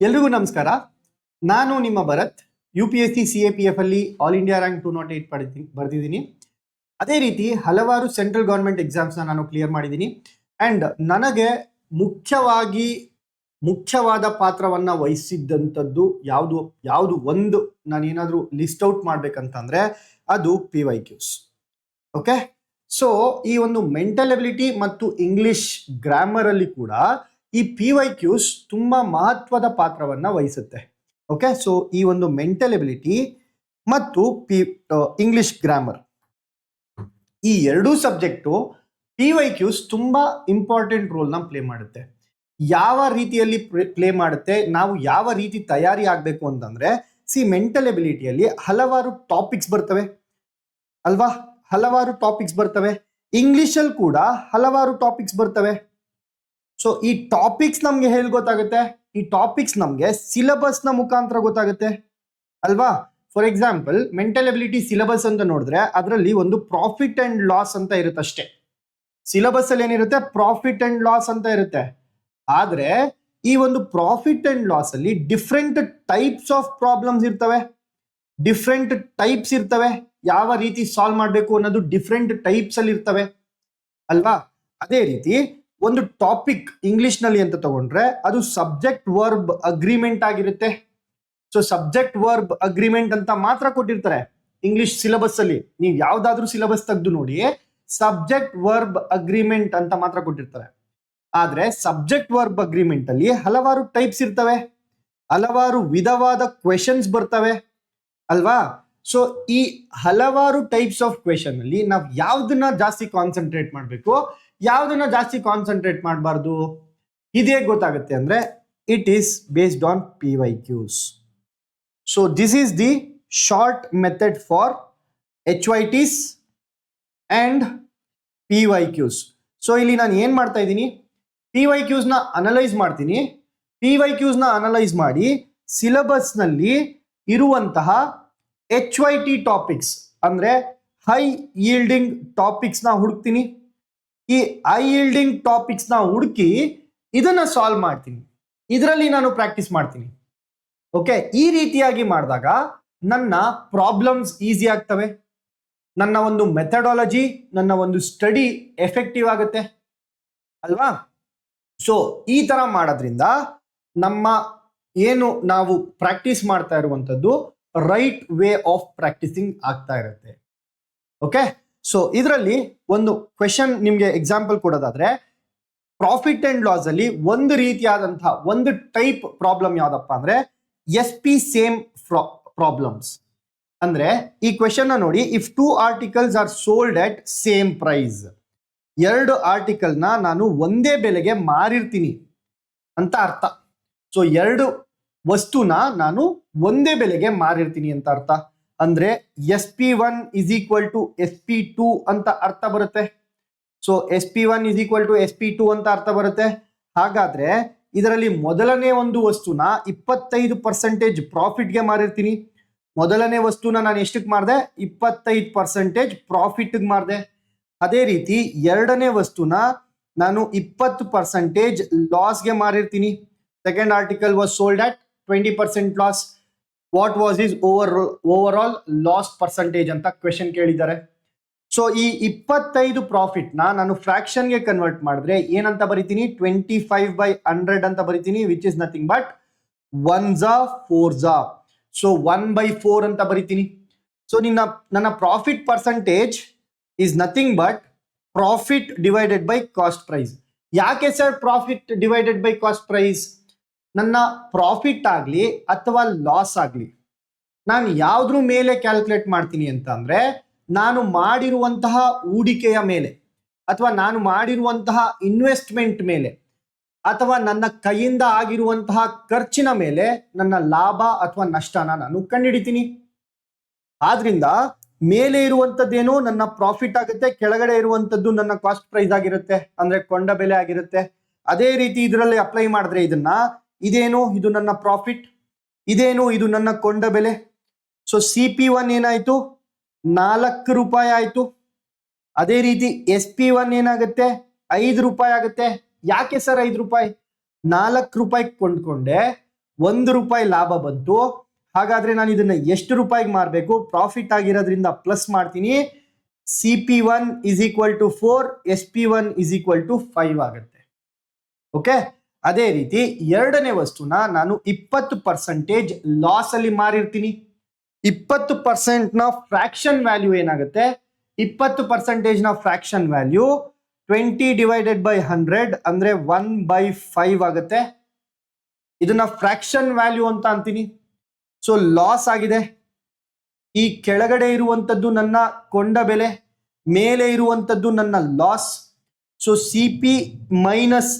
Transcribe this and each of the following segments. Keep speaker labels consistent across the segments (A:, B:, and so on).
A: ಎಲ್ರಿಗೂ ನಮಸ್ಕಾರ. ನಾನು ನಿಮ್ಮ ಭರತ್. UPSC CAPF ಅಲ್ಲಿ ಆಲ್ ಇಂಡಿಯಾ ರ್ಯಾಂಕ್ 208 ಬರ್ದಿದ್ದೀನಿ. ಅದೇ ರೀತಿ ಹಲವಾರು ಸೆಂಟ್ರಲ್ ಗವರ್ಮೆಂಟ್ ಎಕ್ಸಾಮ್ಸ್ನ ನಾನು ಕ್ಲಿಯರ್ ಮಾಡಿದ್ದೀನಿ. ಆ್ಯಂಡ್ ನನಗೆ ಮುಖ್ಯವಾದ ಪಾತ್ರವನ್ನು ವಹಿಸಿದ್ದಂಥದ್ದು ಯಾವುದು ಒಂದು ನಾನೇನಾದರೂ ಲಿಸ್ಟ್ ಔಟ್ ಮಾಡಬೇಕಂತಂದರೆ ಅದು PYQs. ಓಕೆ, ಸೊ ಈ ಒಂದು ಮೆಂಟಲ್ ಎಬಿಲಿಟಿ ಮತ್ತು ಇಂಗ್ಲಿಷ್ ಗ್ರಾಮರಲ್ಲಿ ಕೂಡ ಈ PYQs ತುಂಬಾ ಮಹತ್ವದ ಪಾತ್ರವನ್ನ ವಹಿಸುತ್ತೆ. ಓಕೆ, ಸೊ ಈ ಒಂದು ಮೆಂಟಲ್ ಎಬಿಲಿಟಿ ಮತ್ತು ಇಂಗ್ಲಿಷ್ ಗ್ರಾಮರ್ ಈ ಎರಡೂ ಸಬ್ಜೆಕ್ಟು PYQs ತುಂಬಾ ಇಂಪಾರ್ಟೆಂಟ್ ರೋಲ್ನ ಪ್ಲೇ ಮಾಡುತ್ತೆ. ಯಾವ ರೀತಿಯಲ್ಲಿ ಪ್ಲೇ ಮಾಡುತ್ತೆ, ನಾವು ಯಾವ ರೀತಿ ತಯಾರಿ ಆಗಬೇಕು ಅಂತಂದ್ರೆ, ಮೆಂಟಲ್ ಎಬಿಲಿಟಿಯಲ್ಲಿ ಹಲವಾರು ಟಾಪಿಕ್ಸ್ ಬರ್ತವೆ ಅಲ್ವಾ, ಹಲವಾರು ಟಾಪಿಕ್ಸ್ ಬರ್ತವೆ. ಇಂಗ್ಲಿಷಲ್ಲಿ ಕೂಡ ಹಲವಾರು ಟಾಪಿಕ್ಸ್ ಬರ್ತವೆ. ಸೊ ಈ ಟಾಪಿಕ್ಸ್ ನಮ್ಗೆ ಹೇಗೆ ಗೊತ್ತಾಗುತ್ತೆ? ಈ ಟಾಪಿಕ್ಸ್ ನಮ್ಗೆ ಸಿಲೆಬಸ್ ನ ಮುಖಾಂತರ ಗೊತ್ತಾಗುತ್ತೆ ಅಲ್ವಾ. For example, mental ability syllabus ಅಂತ ನೋಡಿದ್ರೆ ಅದರಲ್ಲಿ ಒಂದು ಪ್ರಾಫಿಟ್ ಅಂಡ್ ಲಾಸ್ ಅಂತ ಇರುತ್ತೆ ಅಷ್ಟೇ. ಸಿಲೆಬಸ್ ಅಲ್ಲಿ ಏನಿರುತ್ತೆ? ಪ್ರಾಫಿಟ್ ಅಂಡ್ ಲಾಸ್ ಅಂತ ಇರುತ್ತೆ. ಆದ್ರೆ ಈ ಒಂದು ಪ್ರಾಫಿಟ್ ಅಂಡ್ ಲಾಸ್ ಅಲ್ಲಿ ಡಿಫ್ರೆಂಟ್ ಟೈಪ್ಸ್ ಆಫ್ ಪ್ರಾಬ್ಲಮ್ಸ್ ಇರ್ತವೆ, ಡಿಫ್ರೆಂಟ್ ಟೈಪ್ಸ್ ಇರ್ತವೆ. ಯಾವ ರೀತಿ ಸಾಲ್ವ್ ಮಾಡಬೇಕು ಅನ್ನೋದು ಡಿಫ್ರೆಂಟ್ ಟೈಪ್ಸ್ ಅಲ್ಲಿ ಇರ್ತವೆ ಅಲ್ವಾ. ಅದೇ ರೀತಿ ಒಂದು ಟಾಪಿಕ್ ಇಂಗ್ಲಿಷ್ ನಲ್ಲಿ ಅಂತ ತಗೊಂಡ್ರೆ ಅದು ಸಬ್ಜೆಕ್ಟ್ ವರ್ಬ್ ಅಗ್ರಿಮೆಂಟ್ ಆಗಿರುತ್ತೆ. ಸೊ ಸಬ್ಜೆಕ್ಟ್ ವರ್ಬ್ ಅಗ್ರಿಮೆಂಟ್ ಅಂತ ಮಾತ್ರ ಕೊಟ್ಟಿರ್ತಾರೆ ಇಂಗ್ಲಿಷ್ ಸಿಲೆಬಸ್ ಅಲ್ಲಿ. ನೀವು ಯಾವ್ದಾದ್ರೂ ಸಿಲೆಬಸ್ ತೆಗೆದು ನೋಡಿ, ಸಬ್ಜೆಕ್ಟ್ ವರ್ಬ್ ಅಗ್ರಿಮೆಂಟ್ ಅಂತ ಮಾತ್ರ ಕೊಟ್ಟಿರ್ತಾರೆ. ಆದ್ರೆ ಸಬ್ಜೆಕ್ಟ್ ವರ್ಬ್ ಅಗ್ರಿಮೆಂಟ್ ಅಲ್ಲಿ ಹಲವಾರು ಟೈಪ್ಸ್ ಇರ್ತವೆ, ಹಲವಾರು ವಿಧವಾದ ಕ್ವೆಶನ್ಸ್ ಬರ್ತವೆ ಅಲ್ವಾ. ಸೊ ಈ ಹಲವಾರು ಟೈಪ್ಸ್ ಆಫ್ ಕ್ವೆಶನ್ ಅಲ್ಲಿ ನಾವು ಯಾವ್ದನ್ನ ಜಾಸ್ತಿ ಕಾನ್ಸಂಟ್ರೇಟ್ ಮಾಡಬೇಕು, ಯಾವ್ದನ್ನ ಜಾಸ್ತಿ ಕಾನ್ಸಂಟ್ರೇಟ್ ಮಾಡಬಾರ್ದು, ಇದೇ ಗೊತ್ತಾಗುತ್ತೆ ಅಂದ್ರೆ it is based on PYQs. So this is the short method for HYTs and PYQs. So ಇಲ್ಲಿ ನಾನು ಏನ್ ಮಾಡ್ತಾ ಇದ್ದೀನಿ, PYQs ನ ಅನಲೈಸ್ ಮಾಡ್ತೀನಿ. PYQs ನ ಅನಲೈಸ್ ಮಾಡಿ ಸಿಲೆಬಸ್ ನಲ್ಲಿ ಇರುವಂತಹ HYT ಟಾಪಿಕ್ಸ್ ಅಂದ್ರೆ ಹೈ ಯೀಲ್ಡಿಂಗ್ ಟಾಪಿಕ್ಸ್ ನ ಹುಡುಕ್ತೀನಿ. ಈ ಹೈ ಯೀಲ್ಡಿಂಗ್ ಟಾಪಿಕ್ಸ್ ನ ಹುಡುಕಿ ಇದನ್ನ ಸಾಲ್ವ್ ಮಾಡ್ತೀನಿ, ಇದರಲ್ಲಿ ನಾನು ಪ್ರಾಕ್ಟೀಸ್ ಮಾಡ್ತೀನಿ. ಓಕೆ, ಈ ರೀತಿಯಾಗಿ ಮಾಡಿದಾಗ ನನ್ನ ಪ್ರಾಬ್ಲಮ್ಸ್ ಈಸಿ ಆಗ್ತವೆ, ನನ್ನ ಒಂದು ಮೆಥಡಾಲಜಿ, ನನ್ನ ಒಂದು ಸ್ಟಡಿ ಎಫೆಕ್ಟಿವ್ ಆಗುತ್ತೆ ಅಲ್ವಾ. ಸೊ ಈ ತರ ಮಾಡೋದ್ರಿಂದ ನಮ್ಮ ಏನು ನಾವು ಪ್ರಾಕ್ಟೀಸ್ ಮಾಡ್ತಾ ಇರುವಂತದ್ದು ರೈಟ್ ವೇ ಆಫ್ ಪ್ರಾಕ್ಟೀಸಿಂಗ್ ಆಗ್ತಾ ಇರುತ್ತೆ. ಓಕೆ, ಸೊ ಇದರಲ್ಲಿ ಒಂದು ಕ್ವೆಶನ್ ನಿಮ್ಗೆ ಎಕ್ಸಾಂಪಲ್ ಕೊಡೋದಾದ್ರೆ, ಪ್ರಾಫಿಟ್ ಅಂಡ್ ಲಾಸ್ ಅಲ್ಲಿ ಒಂದು ರೀತಿಯಾದಂತಹ ಒಂದು ಟೈಪ್ ಪ್ರಾಬ್ಲಮ್ ಯಾವ್ದಪ್ಪ ಅಂದ್ರೆ SP ಸೇಮ್ ಪ್ರಾಬ್ಲಮ್ಸ್. ಅಂದ್ರೆ ಈ ಕ್ವೆಶನ್ ನೋಡಿ, if 2 articles are sold at same price, ಎರಡು ಆರ್ಟಿಕಲ್ ನಾನು ಒಂದೇ ಬೆಲೆಗೆ ಮಾರಿರ್ತೀನಿ ಅಂತ ಅರ್ಥ. ಸೊ ಎರಡು ವಸ್ತುನ ನಾನು ಒಂದೇ ಬೆಲೆಗೆ ಮಾರಿರ್ತೀನಿ ಅಂತ ಅರ್ಥ. ಅಂದ್ರೆ SP1 is equal to SP2 ಅಂತ ಅರ್ಥ ಬರುತ್ತೆ. So SP1 is equal to SP2 ಅಂತ ಅರ್ಥ ಬರುತ್ತೆ. ಹಾಗಾದ್ರೆ ಇದರಲ್ಲಿ ಮೊದಲನೇ ಒಂದು ವಸ್ತುನ 25% ಪ್ರಾಫಿಟ್ಗೆ ಮಾರಿರ್ತೀನಿ. ಮೊದಲನೇ ವಸ್ತುನ ನಾನು ಎಷ್ಟಕ್ಕೆ ಮಾರಿದೆ? 25% ಪ್ರಾಫಿಟ್ಗೆ ಮಾರಿದೆ. ಅದೇ ರೀತಿ ಎರಡನೇ ವಸ್ತುನ ನಾನು 20% ಲಾಸ್ಗೆ ಮಾರಿರ್ತೀನಿ. Second article was sold at 20% loss. What was is over all loss percentage ಅಂತ ಕ್ವೆಶನ್ ಕೇಳಿದ್ದಾರೆ. ಸೊ ಈ 25 ಪ್ರಾಫಿಟ್ ನಾನು ಫ್ರಾಕ್ಷನ್ಗೆ ಕನ್ವರ್ಟ್ ಮಾಡಿದ್ರೆ ಏನಂತ ಬರಿತೀನಿ? 25/100 ಅಂತ ಬರಿತೀನಿ, which is nothing but 1s 4s. So 1/4 ಅಂತ ಬರಿತೀನಿ. ಸೊ ನನ್ನ profit percentage is nothing but profit divided by cost price. ಯಾಕೆ sir profit divided by cost price? ನನ್ನ ಪ್ರಾಫಿಟ್ ಆಗಲಿ ಅಥವಾ ಲಾಸ್ ಆಗಲಿ ನಾನು ಯಾವ್ದ್ರ ಮೇಲೆ ಕ್ಯಾಲ್ಕುಲೇಟ್ ಮಾಡ್ತೀನಿ ಅಂತ ಅಂದ್ರೆ, ನಾನು ಮಾಡಿರುವಂತಹ ಹೂಡಿಕೆಯ ಮೇಲೆ, ಅಥವಾ ನಾನು ಮಾಡಿರುವಂತಹ ಇನ್ವೆಸ್ಟ್ಮೆಂಟ್ ಮೇಲೆ, ಅಥವಾ ನನ್ನ ಕೈಯಿಂದ ಆಗಿರುವಂತಹ ಖರ್ಚಿನ ಮೇಲೆ ನನ್ನ ಲಾಭ ಅಥವಾ ನಷ್ಟನ ನಾನು ಕಂಡುಹಿಡಿತೀನಿ. ಆದ್ರಿಂದ ಮೇಲೆ ಇರುವಂತದ್ದೇನೋ ನನ್ನ ಪ್ರಾಫಿಟ್ ಆಗುತ್ತೆ, ಕೆಳಗಡೆ ಇರುವಂತದ್ದು ನನ್ನ ಕಾಸ್ಟ್ ಪ್ರೈಸ್ ಆಗಿರುತ್ತೆ, ಅಂದ್ರೆ ಕೊಂಡ ಬೆಲೆ ಆಗಿರುತ್ತೆ. ಅದೇ ರೀತಿ ಇದರಲ್ಲಿ ಅಪ್ಲೈ ಮಾಡಿದ್ರೆ ಇದೇನು ಇದು ನನ್ನ ಪ್ರಾಫಿಟ್, ಇದೇನು ಇದು ನನ್ನ ಕೊಂಡ ಬೆಲೆ. ಸೊ CP1 ಏನಾಯ್ತು? 4 ರೂಪಾಯಿ ಆಯ್ತು. ಅದೇ ರೀತಿ SP1 ಏನಾಗುತ್ತೆ? 5 ರೂಪಾಯಿ ಆಗುತ್ತೆ. ಯಾಕೆ ಸರ್ 5 ರೂಪಾಯಿ? 4 ರೂಪಾಯಿ ಕೊಂಡ್ಕೊಂಡೆ, ₹1 ಲಾಭ ಬಂತು. ಹಾಗಾದ್ರೆ ನಾನು ಇದನ್ನ ಎಷ್ಟು ರೂಪಾಯಿಗೆ ಮಾರಬೇಕು? ಪ್ರಾಫಿಟ್ ಆಗಿರೋದ್ರಿಂದ ಪ್ಲಸ್ ಮಾಡ್ತೀನಿ. CP1 is equal to 4, SP1 is equal to 5 ಆಗುತ್ತೆ. ಓಕೆ, ಅದೇ ರೀತಿ ಎರಡನೇ ವಸ್ತುನ ನಾನು 20% ಲಾಸ್ ಅಲ್ಲಿ ಮಾರಿರ್ತೀನಿ. 20% ನ ಫ್ರಾಕ್ಷನ್ ವ್ಯಾಲ್ಯೂ ಏನಾಗುತ್ತೆ? 20% ನ ಫ್ರಾಕ್ಷನ್ ವ್ಯಾಲ್ಯೂ 20 ಡಿವೈಡೆಡ್ ಬೈ 100 ಅಂದ್ರೆ 1/5 ಆಗುತ್ತೆ. ಇದನ್ನ ಫ್ರಾಕ್ಷನ್ ವ್ಯಾಲ್ಯೂ ಅಂತ ಅಂತೀನಿ. ಸೊ ಲಾಸ್ ಆಗಿದೆ. ಈ ಕೆಳಗಡೆ ಇರುವಂತದ್ದು ನನ್ನ ಕೊಂಡ ಬೆಲೆ, ಮೇಲೆ ಇರುವಂತದ್ದು ನನ್ನ loss. So CP minus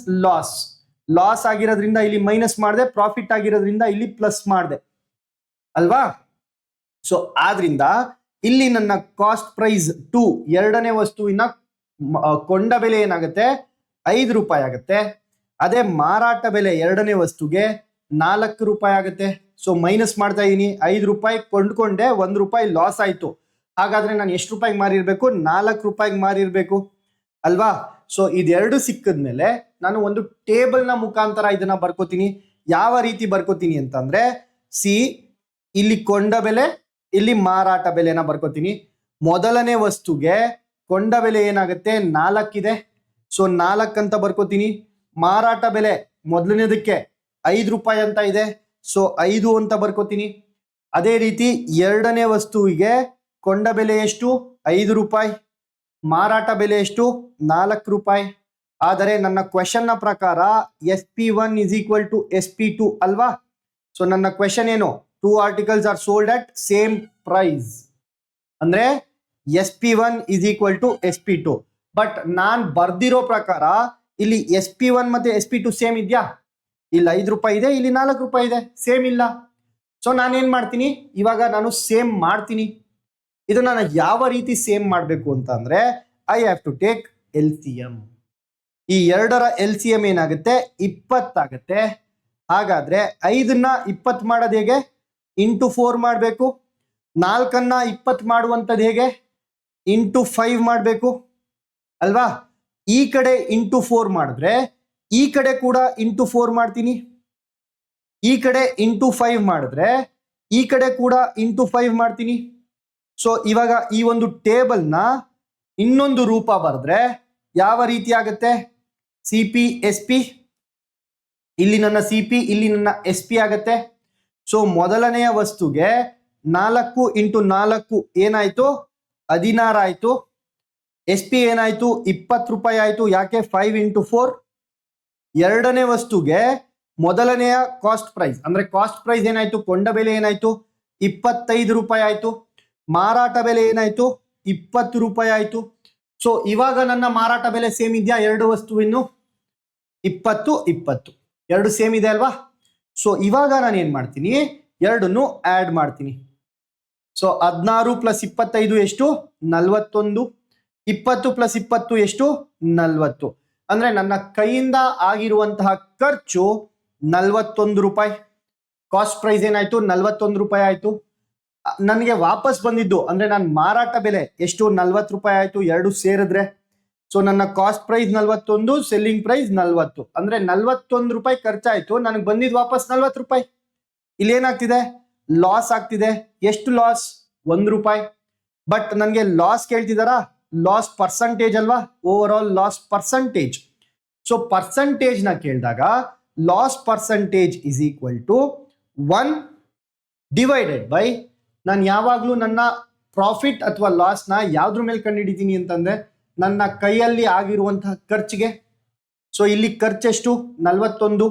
A: loss ಆಗಿರೋದ್ರಿಂದ ಇಲ್ಲಿ ಮೈನಸ್ ಮಾಡಿದೆ, ಪ್ರಾಫಿಟ್ ಆಗಿರೋದ್ರಿಂದ ಇಲ್ಲಿ ಪ್ಲಸ್ ಮಾಡಿದೆ ಅಲ್ವಾ? ಸೊ ಆದ್ರಿಂದ ಇಲ್ಲಿ ನನ್ನ ಕಾಸ್ಟ್ ಪ್ರೈಸ್ 2 ಎರಡನೇ ವಸ್ತುವಿನ ಕೊಂಡ ಬೆಲೆ ಏನಾಗುತ್ತೆ? ₹5 ಆಗುತ್ತೆ. ಅದೇ ಮಾರಾಟ ಬೆಲೆ ಎರಡನೇ ವಸ್ತುಗೆ ₹4 ಆಗುತ್ತೆ. ಸೊ ಮೈನಸ್ ಮಾಡ್ತಾ ಇದೀನಿ. ₹5 ಕೊಂಡ್ಕೊಂಡೆ, ₹1 ಲಾಸ್ ಆಯ್ತು. ಹಾಗಾದ್ರೆ ನಾನು ಎಷ್ಟು ರೂಪಾಯಿಗೆ ಮಾರಿರ್ಬೇಕು? ₹4 ಮಾರಿರ್ಬೇಕು ಅಲ್ವಾ? ಸೊ ಇದೆರಡು ಸಿಕ್ಕಿದ್ಮೇಲೆ ನಾನು ಒಂದು ಟೇಬಲ್ ನ ಮುಖಾಂತರ ಇದನ್ನ ಬರ್ಕೋತೀನಿ. ಯಾವ ರೀತಿ ಬರ್ಕೋತೀನಿ ಅಂತಂದ್ರೆ, ಇಲ್ಲಿ ಕೊಂಡ ಬೆಲೆ, ಇಲ್ಲಿ ಮಾರಾಟ ಬೆಲೆನ ಬರ್ಕೋತೀನಿ. ಮೊದಲನೇ ವಸ್ತುಗೆ ಕೊಂಡ ಬೆಲೆ ಏನಾಗುತ್ತೆ? 4 ಇದೆ. ಸೊ 4 ಅಂತ ಬರ್ಕೋತೀನಿ. ಮಾರಾಟ ಬೆಲೆ ಮೊದಲನೇದಕ್ಕೆ ₹5 ಅಂತ ಇದೆ. ಸೊ 5 ಅಂತ ಬರ್ಕೋತೀನಿ. ಅದೇ ರೀತಿ ಎರಡನೇ ವಸ್ತುವಿಗೆ ಕೊಂಡ ಬೆಲೆ ಎಷ್ಟು? ₹5. ಮಾರಾಟ ಬೆಲೆ ಎಷ್ಟು? ₹4. ಆದರೆ ನನ್ನ ಕ್ವೆಶನ್ ನ ಪ್ರಕಾರ SP1 is equal to SP2 ಅಲ್ವಾ? ಸೊ ನನ್ನ ಕ್ವೆಶನ್ ಏನು? 2 articles are sold at same price. ಅಂದ್ರೆ SP1 is equal to SP2. But ನಾನ್ ಬರ್ದಿರೋ ಪ್ರಕಾರ ಇಲ್ಲಿ SP1 ಮತ್ತೆ SP2 ಸೇಮ್ ಇದೆಯಾ? ಇಲ್ಲಿ ₹5 ಇದೆ, ಇಲ್ಲಿ ₹4 ಇದೆ, ಸೇಮ್ ಇಲ್ಲ. ಸೊ ನಾನೇನ್ ಮಾಡ್ತೀನಿ? ಇವಾಗ ನಾನು ಸೇಮ್ ಮಾಡ್ತೀನಿ. ಇದನ್ನ ನಾನು ಯಾವ ರೀತಿ ಸೇಮ್ ಮಾಡಬೇಕು ಅಂತ ಅಂದ್ರೆ, I have to take LCM. ಈ ಎರಡರ LCM ಏನಾಗುತ್ತೆ? 20 ಆಗುತ್ತೆ. ಹಾಗಾದ್ರೆ 5ನ್ನ 20 ಮಾಡೋದು ಹೇಗೆ? ಇಂಟು 4 ಮಾಡಬೇಕು. 4ನ್ನ 20 ಮಾಡುವಂಥದ್ದು ಹೇಗೆ? ಇಂಟು 5 ಮಾಡಬೇಕು ಅಲ್ವಾ? ಈ ಕಡೆ ಇಂಟು 4 ಮಾಡಿದ್ರೆ ಈ ಕಡೆ ಕೂಡ ಇಂಟು 4 ಮಾಡ್ತೀನಿ. ಈ ಕಡೆ ಇಂಟು 5 ಮಾಡಿದ್ರೆ ಈ ಕಡೆ ಕೂಡ ಇಂಟು 5 ಮಾಡ್ತೀನಿ. ಸೊ ಇವಾಗ ಈ ಒಂದು ಟೇಬಲ್ ನ ಇನ್ನೊಂದು ರೂಪ ಬರೆದ್ರೆ ಯಾವ ರೀತಿ ಆಗುತ್ತೆ? CP SP, ಇಲ್ಲಿ ನನ್ನ CP, ಇಲ್ಲಿ ನನ್ನ SP ಆಗುತ್ತೆ. ಸೊ ಮೊದಲನೆಯ ವಸ್ತುಗೆ 4 ಇಂಟು 4 ಏನಾಯ್ತು? 16 ಆಯ್ತು. SP ಏನಾಯ್ತು? ₹20 ಆಯ್ತು. ಯಾಕೆ? 5 ಇಂಟು 4. ಎರಡನೇ ವಸ್ತುಗೆ ಮೊದಲನೆಯ ಕಾಸ್ಟ್ ಪ್ರೈಸ್ ಅಂದ್ರೆ ಕಾಸ್ಟ್ ಪ್ರೈಸ್ ಏನಾಯ್ತು? ಕೊಂಡ ಬೆಲೆ ಏನಾಯ್ತು? ₹25 ಆಯ್ತು. ಮಾರಾಟ ಬೆಲೆ ಏನಾಯ್ತು? ₹20 ಆಯ್ತು. ಸೊ ಇವಾಗ ನನ್ನ ಮಾರಾಟ ಬೆಲೆ ಸೇಮ್ ಇದೆಯಾ? ಎರಡು ವಸ್ತುವಿನ್ನು 20 ಎರಡು ಸೇಮ್ ಇದೆ ಅಲ್ವಾ? ಸೊ ಇವಾಗ ನಾನು ಏನ್ ಮಾಡ್ತೀನಿ? ಎರಡನ್ನು ಆಡ್ ಮಾಡ್ತೀನಿ. ಸೊ 16 + 25 ಎಷ್ಟು? 41. 20 + 20 ಎಷ್ಟು? 40. ಅಂದ್ರೆ ನನ್ನ ಕೈಯಿಂದ ಆಗಿರುವಂತಹ ಖರ್ಚು ₹41. ಕಾಸ್ಟ್ ಪ್ರೈಸ್ ಏನಾಯ್ತು? ₹41 ಆಯ್ತು. ನನಗೆ ವಾಪಸ್ ಬಂದಿದ್ದು ಅಂದ್ರೆ ನನ್ನ ಮಾರಾಟ ಬೆಲೆ ಎಷ್ಟು? ₹40 ಆಯ್ತು. ಎರಡು ಸೇರಿದ್ರೆ ಸೊ ನನ್ನ ಕಾಸ್ಟ್ ಪ್ರೈಸ್ 41, ಸೆಲ್ಲಿಂಗ್ ಪ್ರೈಸ್ 40. ಅಂದ್ರೆ ₹41 ಖರ್ಚಾಯ್ತು. ನನಗೆ ಬಂದಿದ್ದು ವಾಪಸ್ ₹40. ಇಲ್ಲಿ ಏನಾಗ್ತಿದೆ? ಲಾಸ್ ಆಗ್ತಿದೆ. ಎಷ್ಟು ಲಾಸ್? ₹1. ಬಟ್ ನನಗೆ ಲಾಸ್ ಕೇಳ್ತಿದಾರಾ? ಲಾಸ್ ಪರ್ಸೆಂಟೇಜ್ ಅಲ್ವಾ? Over all loss percentage. So percentage ನ ಕೇಳಿದಾಗ loss percentage is equal to 1 divided by, ನಾನು ಯಾವಾಗ್ಲೂ ನನ್ನ ಪ್ರಾಫಿಟ್ ಅಥವಾ ಲಾಸ್ ನ ಯಾವ್ದ್ರ ಮೇಲೆ ಕಂಡುಹಿಡಿತೀನಿ ಅಂತಂದ್ರೆ ನನ್ನ ಕೈಯಲ್ಲಿ ಆಗಿರುವಂತಹ ಖರ್ಚಿಗೆ. ಸೊ ಇಲ್ಲಿ ಖರ್ಚೆಷ್ಟು? 41.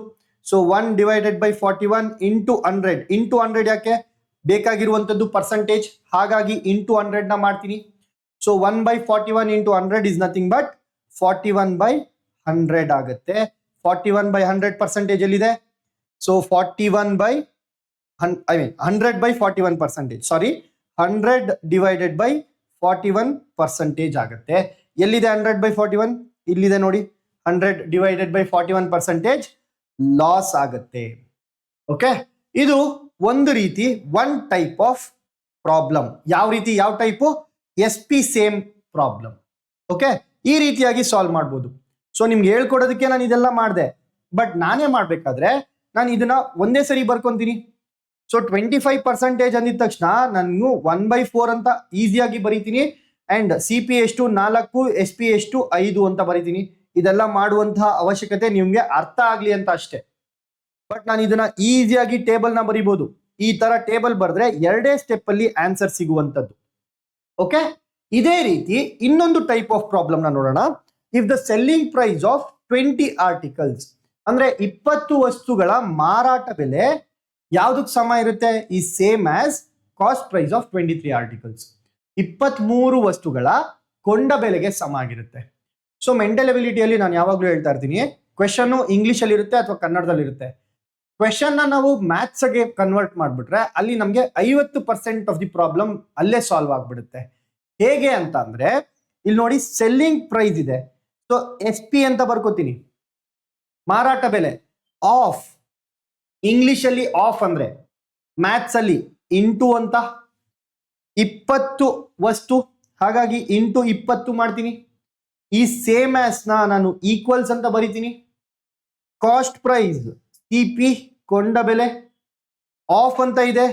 A: So 1 divided by 41 into 100. Into 100 ಯಾಕೆ? ಬೇಕಾಗಿರುವಂತದ್ದು ಪರ್ಸೆಂಟೇಜ್, ಹಾಗಾಗಿ ಇಂಟು 100 ನ ಮಾಡ್ತೀನಿ. So 1/41 into 100 is nothing but 41/100 ಆಗುತ್ತೆ. 41/100 ಪರ್ಸೆಂಟೇಜ್ ಎಲ್ಲಿದೆ? ಸೊ 100/41%. ಸಾರಿ, 100 ಡಿವೈಡೆಡ್ ಬೈ 41% ಆಗುತ್ತೆ. ಎಲ್ಲಿದೆ 100/41? ಇಲ್ಲಿದೆ ನೋಡಿ. 100 ಡಿವೈಡೆಡ್ ಬೈ 41% ಲಾಸ್ ಆಗುತ್ತೆ. ಓಕೆ, ಇದು ಒಂದು ರೀತಿ ಒನ್ ಟೈಪ್ ಆಫ್ ಪ್ರಾಬ್ಲಮ್. ಯಾವ ರೀತಿ? ಯಾವ type? SP same problem. Okay, ಈ ರೀತಿಯಾಗಿ ಸಾಲ್ವ್ ಮಾಡ್ಬೋದು. ಸೊ ನಿಮ್ಗೆ ಹೇಳ್ಕೊಡೋದಕ್ಕೆ ನಾನು ಇದೆಲ್ಲ ಮಾಡಿದೆ. ಬಟ್ ನಾನೇ ಮಾಡ್ಬೇಕಾದ್ರೆ ನಾನು ಇದನ್ನ ಒಂದೇ ಸರಿ ಬರ್ಕೊಂತೀನಿ. ಸೊ 25% ಅಂದಿದ ತಕ್ಷಣ ನಾನು 1/4 ಅಂತ ಈಸಿಯಾಗಿ ಬರೀತೀನಿ. ಅಂಡ್ ಸಿ ಪಿ ಎಷ್ಟು 4, ಎಸ್ ಪಿ ಎಷ್ಟು 5 ಅಂತ ಬರೀತೀನಿ. ಇದೆಲ್ಲ ಮಾಡುವಂತಹ ಅವಶ್ಯಕತೆ ನಿಮ್ಗೆ ಅರ್ಥ ಆಗ್ಲಿ ಅಂತ ಅಷ್ಟೇ. ಬಟ್ ನಾನು ಇದನ್ನ ಈಸಿಯಾಗಿ ಟೇಬಲ್ ನ ಬರೀಬಹುದು. ಈ ತರ ಟೇಬಲ್ ಬರೆದ್ರೆ 2 ಸ್ಟೆಪ್ ಅಲ್ಲಿ ಆನ್ಸರ್ ಸಿಗುವಂತದ್ದು. ಓಕೆ, ಇದೇ ರೀತಿ ಇನ್ನೊಂದು ಟೈಪ್ ಆಫ್ ಪ್ರಾಬ್ಲಮ್ ನ ನೋಡೋಣ. If the selling price of 20 articles, ಅಂದ್ರೆ 20 ವಸ್ತುಗಳ ಮಾರಾಟ ಬೆಲೆ ಯಾವ್ದಕ್ಕೆ ಸಮ ಇರುತ್ತೆ? ಈ same as cost price of 23 articles. 23 ವಸ್ತುಗಳ ಕೊಂಡ ಬೆಲೆಗೆ ಸಮ ಆಗಿರುತ್ತೆ. ಸೊ ಮೆಂಟಲ್ ಎಬಿಲಿಟಿಯಲ್ಲಿ ನಾನು ಯಾವಾಗ್ಲೂ ಹೇಳ್ತಾ ಇರ್ತೀನಿ, ಕ್ವೆಶನ್ ಇಂಗ್ಲಿಷ್ ಅಲ್ಲಿ ಇರುತ್ತೆ ಅಥವಾ ಕನ್ನಡದಲ್ಲಿ ಇರುತ್ತೆ. ಕ್ವೆಶನ್ ನಾವು ಮ್ಯಾಥ್ಸ್ ಗೆ ಕನ್ವರ್ಟ್ ಮಾಡ್ಬಿಟ್ರೆ ಅಲ್ಲಿ ನಮಗೆ 50% ಆಫ್ ದಿ ಪ್ರಾಬ್ಲಮ್ ಅಲ್ಲೇ ಸಾಲ್ವ್ ಆಗ್ಬಿಡುತ್ತೆ. ಹೇಗೆ ಅಂತ ಅಂದ್ರೆ ಇಲ್ಲಿ ನೋಡಿ, ಸೆಲ್ಲಿಂಗ್ ಪ್ರೈಸ್ ಇದೆ. ಸೊ ಎಸ್ ಪಿ ಅಂತ ಬರ್ಕೋತೀನಿ, ಮಾರಾಟ ಬೆಲೆ. ಆಫ್ ಇಂಗ್ಲಿಷ್ ಅಲ್ಲಿ ಆಫ್ ಅಂದ್ರೆ, ಮ್ಯಾಥ್ಸ್ ಅಲ್ಲಿ ಇಂಟು ಅಂತ. 20 ವಸ್ತು, ಹಾಗಾಗಿ ಇಂಟು 20 ಮಾಡ್ತೀನಿ. ಈ ಸೇಮ್ ಆಸ್ ನಾನು ಈಕ್ವಲ್ಸ್ ಅಂತ ಬರಿತೀನಿ. ಕಾಸ್ಟ್ ಪ್ರೈಸ್ ಸಿ ಪಿ ಕೊಂಡ ಬೆಲೆ, ಆಫ್ ಅಂತ ಇದೆ,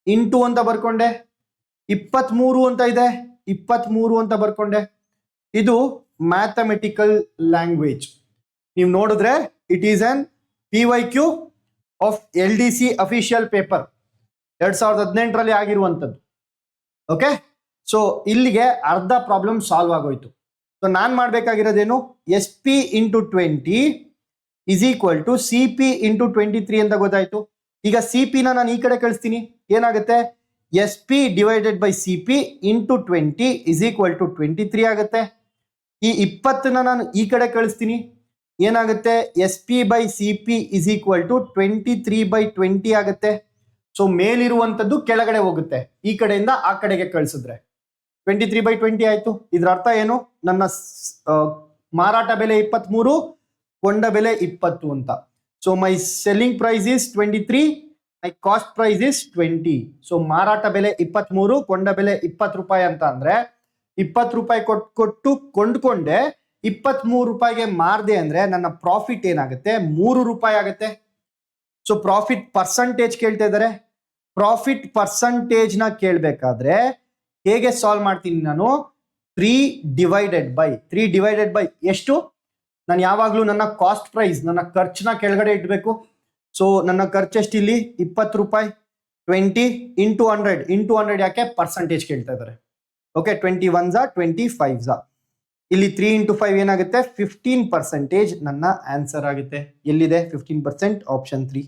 A: ಇಂಟು ಅಂತ ಬರ್ಕೊಂಡೆ. 23 ಅಂತ ಇದೆ, 23 ಅಂತ ಬರ್ಕೊಂಡೆ. ಇದು ಮ್ಯಾಥಮೆಟಿಕಲ್ ಲ್ಯಾಂಗ್ವೇಜ್. ನೀವು ನೋಡಿದ್ರೆ it is an PYQ of LDC official paper 2018ರಲ್ಲಿ ಆಗಿರುವಂಥದ್ದು. ಓಕೆ, ಸೊ ಇಲ್ಲಿಗೆ ಅರ್ಧ ಪ್ರಾಬ್ಲಮ್ ಸಾಲ್ವ್ ಆಗೋಯ್ತು. ಸೊ ನಾನು ಮಾಡಬೇಕಾಗಿರೋದೇನು, S P into 20 is equal to C P into 23 ಅಂತ ಗೊತ್ತಾಯ್ತು. ಈಗ ಸಿ ಪಿನ ನಾನು ಈ ಕಡೆ ಕಳಿಸ್ತೀನಿ. ಏನಾಗುತ್ತೆ? S P divided by C P into 20 is equal to 23 ಆಗುತ್ತೆ. ಈ 20ನ ನಾನು ಈ ಕಡೆ ಕಳಿಸ್ತೀನಿ. ಏನಾಗುತ್ತೆ? S P by C P is equal to 23/20 ಆಗುತ್ತೆ. ಸೊ ಮೇಲಿರುವಂಥದ್ದು ಕೆಳಗಡೆ ಹೋಗುತ್ತೆ, ಈ ಕಡೆಯಿಂದ ಆ ಕಡೆಗೆ ಕಳಿಸಿದ್ರೆ 23/20 ಆಯ್ತು. ಇದ್ರ ಅರ್ಥ ಏನು? ನನ್ನ ಮಾರಾಟ ಬೆಲೆ 23, ಕೊಂಡ ಬೆಲೆ 20 ಅಂತ. So my selling price is 23, my cost price is 20. So ಮಾರಾಟ ಬೆಲೆ 23, ಕೊಂಡ ಬೆಲೆ 20 ರೂಪಾಯಿ ಅಂತ ಅಂದ್ರೆ 20 ರೂಪಾಯಿ ಕೊಟ್ಟು ಕೊಂಡ್ಕೊಂಡೆ, 23 ರೂಪಾಯಿಗೆ ಮಾರ್ದೆ ಅಂದ್ರೆ ನನ್ನ ಪ್ರಾಫಿಟ್ ಏನಾಗುತ್ತೆ? 3 ರೂಪಾಯಿ ಆಗುತ್ತೆ. ಸೊ ಪ್ರಾಫಿಟ್ ಪರ್ಸಂಟೇಜ್ ಕೇಳ್ತಾ ಇದ್ದಾರೆ. ಪ್ರಾಫಿಟ್ ಪರ್ಸಂಟೇಜ್ ನ ಕೇಳಬೇಕಾದ್ರೆ ಹೇಗೆ ಸಾಲ್ವ್ ಮಾಡ್ತೀನಿ ನಾನು? 3 ಡಿವೈಡೆಡ್ ಬೈ ಎಷ್ಟು? ನಾನು ಯಾವಾಗ್ಲೂ ನನ್ನ ಕಾಸ್ಟ್ ಪ್ರೈಸ್, ನನ್ನ ಖರ್ಚನ್ನ ಕೆಳಗಡೆ ಇಡಬೇಕು. ಸೊ ನನ್ನ ಖರ್ಚು ಎಷ್ಟು ಇಲ್ಲಿ? 20 ರೂಪಾಯಿ. 20 ಇಂಟು 100 ಯಾಕೆ? ಪರ್ಸಂಟೇಜ್ ಕೇಳ್ತಾ ಇದ್ದಾರೆ. ಓಕೆ, 21 25 ಇಲ್ಲಿ 3 ಇಂಟು 5 ಏನಾಗುತ್ತೆ? 15% ನನ್ನ ಆನ್ಸರ್ ಆಗುತ್ತೆ. ಎಲ್ಲಿದೆ 15%? Option 3.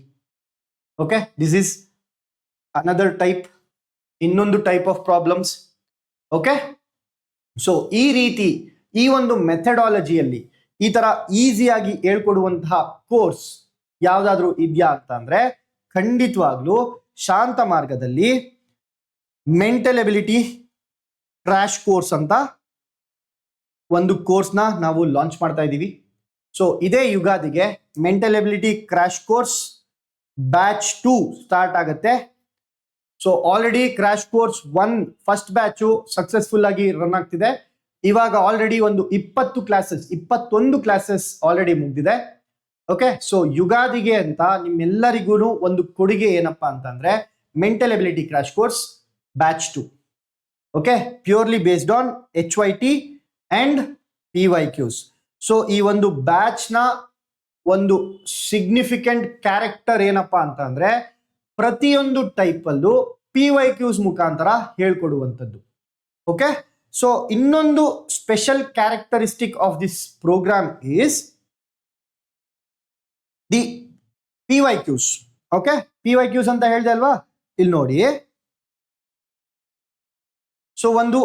A: Okay, this is another type, ಇನ್ನೊಂದು type of problems. Okay, so ಈ ರೀತಿ ಈ ಒಂದು ಮೆಥಡಾಲಜಿಯಲ್ಲಿ ಈ ತರ ಈಸಿಯಾಗಿ ಹೇಳ್ಕೊಡುವಂತಹ ಕೋರ್ಸ್ ಯಾವ್ದಾದ್ರು ಇದೆಯಾ ಅಂತ ಅಂದ್ರೆ ಖಂಡಿತವಾಗ್ಲೂ ಶಾಂತ ಮಾರ್ಗದಲ್ಲಿ ಮೆಂಟಲ್ ಎಬಿಲಿಟಿ ಕ್ರ್ಯಾಶ್ ಕೋರ್ಸ್ ಅಂತ ಒಂದು ಕೋರ್ಸ್ನ ನಾವು ಲಾಂಚ್ ಮಾಡ್ತಾ ಇದ್ದೀವಿ. ಸೊ ಇದೇ ಯುಗಾದಿಗೆ mental ability crash course batch 2 start ಆಗುತ್ತೆ. So already crash course 1 first batch successful ಆಗಿ ರನ್ ಆಗ್ತಿದೆ. ಇವಾಗ ಆಲ್ರೆಡಿ ಒಂದು 21 ಕ್ಲಾಸಸ್ ಆಲ್ರೆಡಿ ಮುಗ್ದಿದೆ. ಓಕೆ, ಸೊ ಯುಗಾದಿಗೆ ಅಂತ ನಿಮ್ಮೆಲ್ಲರಿಗೂ ಒಂದು ಕೊಡುಗೆ ಏನಪ್ಪಾ ಅಂತಂದ್ರೆ mental ability crash course batch 2. Okay, purely based on HYT and PYQs. So ಈ ಒಂದು ಬ್ಯಾಚ್ ನ ಒಂದು ಸಿಗ್ನಿಫಿಕೆಂಟ್ ಕ್ಯಾರೆಕ್ಟರ್ ಏನಪ್ಪಾ ಅಂತ ಅಂದ್ರೆ ಪ್ರತಿಯೊಂದು ಟೈಪ್ ಅಲ್ಲೂ PYQs ಮುಖಾಂತರ ಹೇಳ್ಕೊಡುವಂಥದ್ದು. ಓಕೆ, ಸೊ ಇನ್ನೊಂದು special characteristic of this program is the PYQs. Okay, PYQs ಅಂತ ಹೇಳಿದೆ ಅಲ್ವಾ? ಇಲ್ಲಿ ನೋಡಿ, ಸೊ ಒಂದು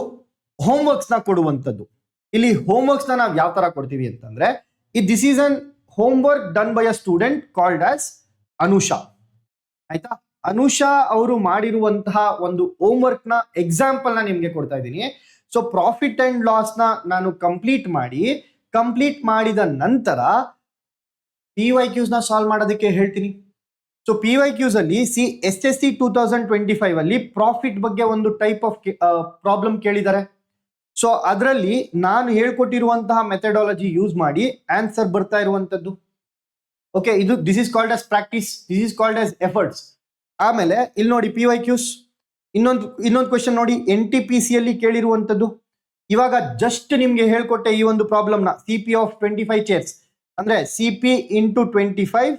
A: ಹೋಮ್ವರ್ಕ್ಸ್ ನ ಕೊಡುವಂಥದ್ದು. ಇಲ್ಲಿ ಹೋಮ್ವರ್ಕ್ಸ್ ನ ನಾವು ಯಾವ ತರ ಕೊಡ್ತೀವಿ ಅಂತಂದ್ರೆ, this is an homework done by a student called as Anusha. ಆಯ್ತಾ? ಅನುಷಾ ಅವರು ಮಾಡಿರುವಂತಹ ಒಂದು ಹೋಮ್ವರ್ಕ್ ನ ಎಕ್ಸಾಂಪಲ್ ನ ನಿಮ್ಗೆ ಕೊಡ್ತಾ ಇದ್ದೀನಿ. ಸೊ ಪ್ರಾಫಿಟ್ ಅಂಡ್ ಲಾಸ್ ನ ನಾನು ಕಂಪ್ಲೀಟ್ ಮಾಡಿದ ನಂತರ PYQs ನ ಸಾಲ್ವ್ ಮಾಡೋದಕ್ಕೆ ಹೇಳ್ತೀನಿ. ಸೊ PYQs ಅಲ್ಲಿ SSC 2025 ಅಲ್ಲಿ ಪ್ರಾಫಿಟ್ ಬಗ್ಗೆ ಒಂದು ಟೈಪ್ ಆಫ್ ಪ್ರಾಬ್ಲಮ್ ಕೇಳಿದ್ದಾರೆ. ಸೊ ಅದರಲ್ಲಿ ನಾನು ಹೇಳ್ಕೊಟ್ಟಿರುವಂತಹ ಮೆಥಡಾಲಜಿ ಯೂಸ್ ಮಾಡಿ ಆನ್ಸರ್ ಬರ್ತಾ ಇರುವಂತದ್ದು. ಓಕೆ, ಇದು this is called as practice, this is called as efforts. ಆಮೇಲೆ ಇಲ್ಲಿ ನೋಡಿ ಪಿ ವೈ ಕ್ಯೂಸ್, ಇನ್ನೊಂದು ಕ್ವೆಶನ್ ನೋಡಿ, NTPC ಅಲ್ಲಿ ಕೇಳಿರುವಂತದ್ದು. ಇವಾಗ ಜಸ್ಟ್ ನಿಮ್ಗೆ ಹೇಳ್ಕೊಟ್ಟೆ ಈ ಒಂದು ಪ್ರಾಬ್ಲಮ್ ನ. CP ಆಫ್ 25 ಚೇರ್ಸ್ ಅಂದ್ರೆ CP into 25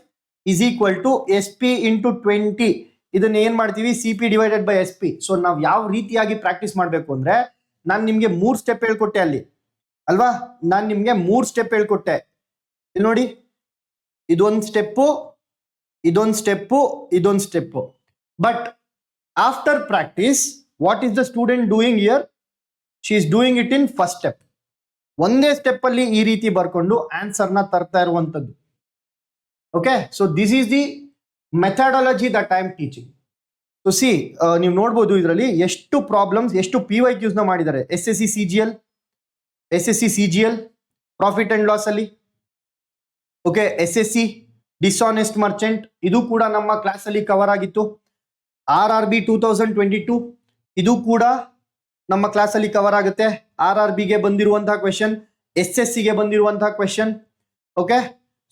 A: is equal to SP into 20. ಇದನ್ನ ಏನ್ ಮಾಡ್ತೀವಿ, CP divided by SP. So ನಾವ್ ಯಾವ ರೀತಿಯಾಗಿ ಪ್ರಾಕ್ಟೀಸ್ ಮಾಡ್ಬೇಕು ಅಂದ್ರೆ, ನಾನು ನಿಮ್ಗೆ 3 ಸ್ಟೆಪ್ ಹೇಳ್ಕೊಟ್ಟೆ ಅಲ್ಲಿ ಅಲ್ವಾ, ನಾನು ನಿಮ್ಗೆ 3 ಸ್ಟೆಪ್ ಹೇಳ್ಕೊಟ್ಟೆ. ಇಲ್ಲಿ ನೋಡಿ, ಇದೊಂದು ಸ್ಟೆಪ್ಪು, ಇದೊಂದು ಸ್ಟೆಪ್ಪು, ಇದೊಂದು step. But after practice what is the student doing here? She is doing it in first step. ಒಂದೇ ಸ್ಟೆಪ್ ಅಲ್ಲಿ ಈ ರೀತಿ ಬರ್ಕೊಂಡು ಆನ್ಸರ್ ನ ತರ್ತಾ ಇರುವಂತದ್ದು. Okay, so this is the methodology that I am teaching. So C, ನೀವು ನೋಡ್ಬೋದು ಇದರಲ್ಲಿ ಎಷ್ಟು ಪ್ರಾಬ್ಲಮ್ಸ್, ಎಷ್ಟು PYQs ನ ಮಾಡಿದ್ದಾರೆ. SSC CGL profit and loss ಅಲ್ಲಿ. ಓಕೆ, SSC ಡಿಸ್ಆನೆಸ್ಟ್ ಮರ್ಚೆಂಟ್, ಇದು ಕೂಡ ನಮ್ಮ ಕ್ಲಾಸ್ ಅಲ್ಲಿ ಕವರ್ ಆಗಿತ್ತು. RRB 2022 ಇದು ಕೂಡ ನಮ್ಮ ಕ್ಲಾಸ್ ಅಲ್ಲಿ ಕವರ್ ಆಗುತ್ತೆ. RRB ಗೆ ಬಂದಿರುವಂತಹ ಕ್ವೆಶನ್, SSC ಗೆ ಬಂದಿರುವಂತಹ ಕ್ವೆಶನ್. ಓಕೆ,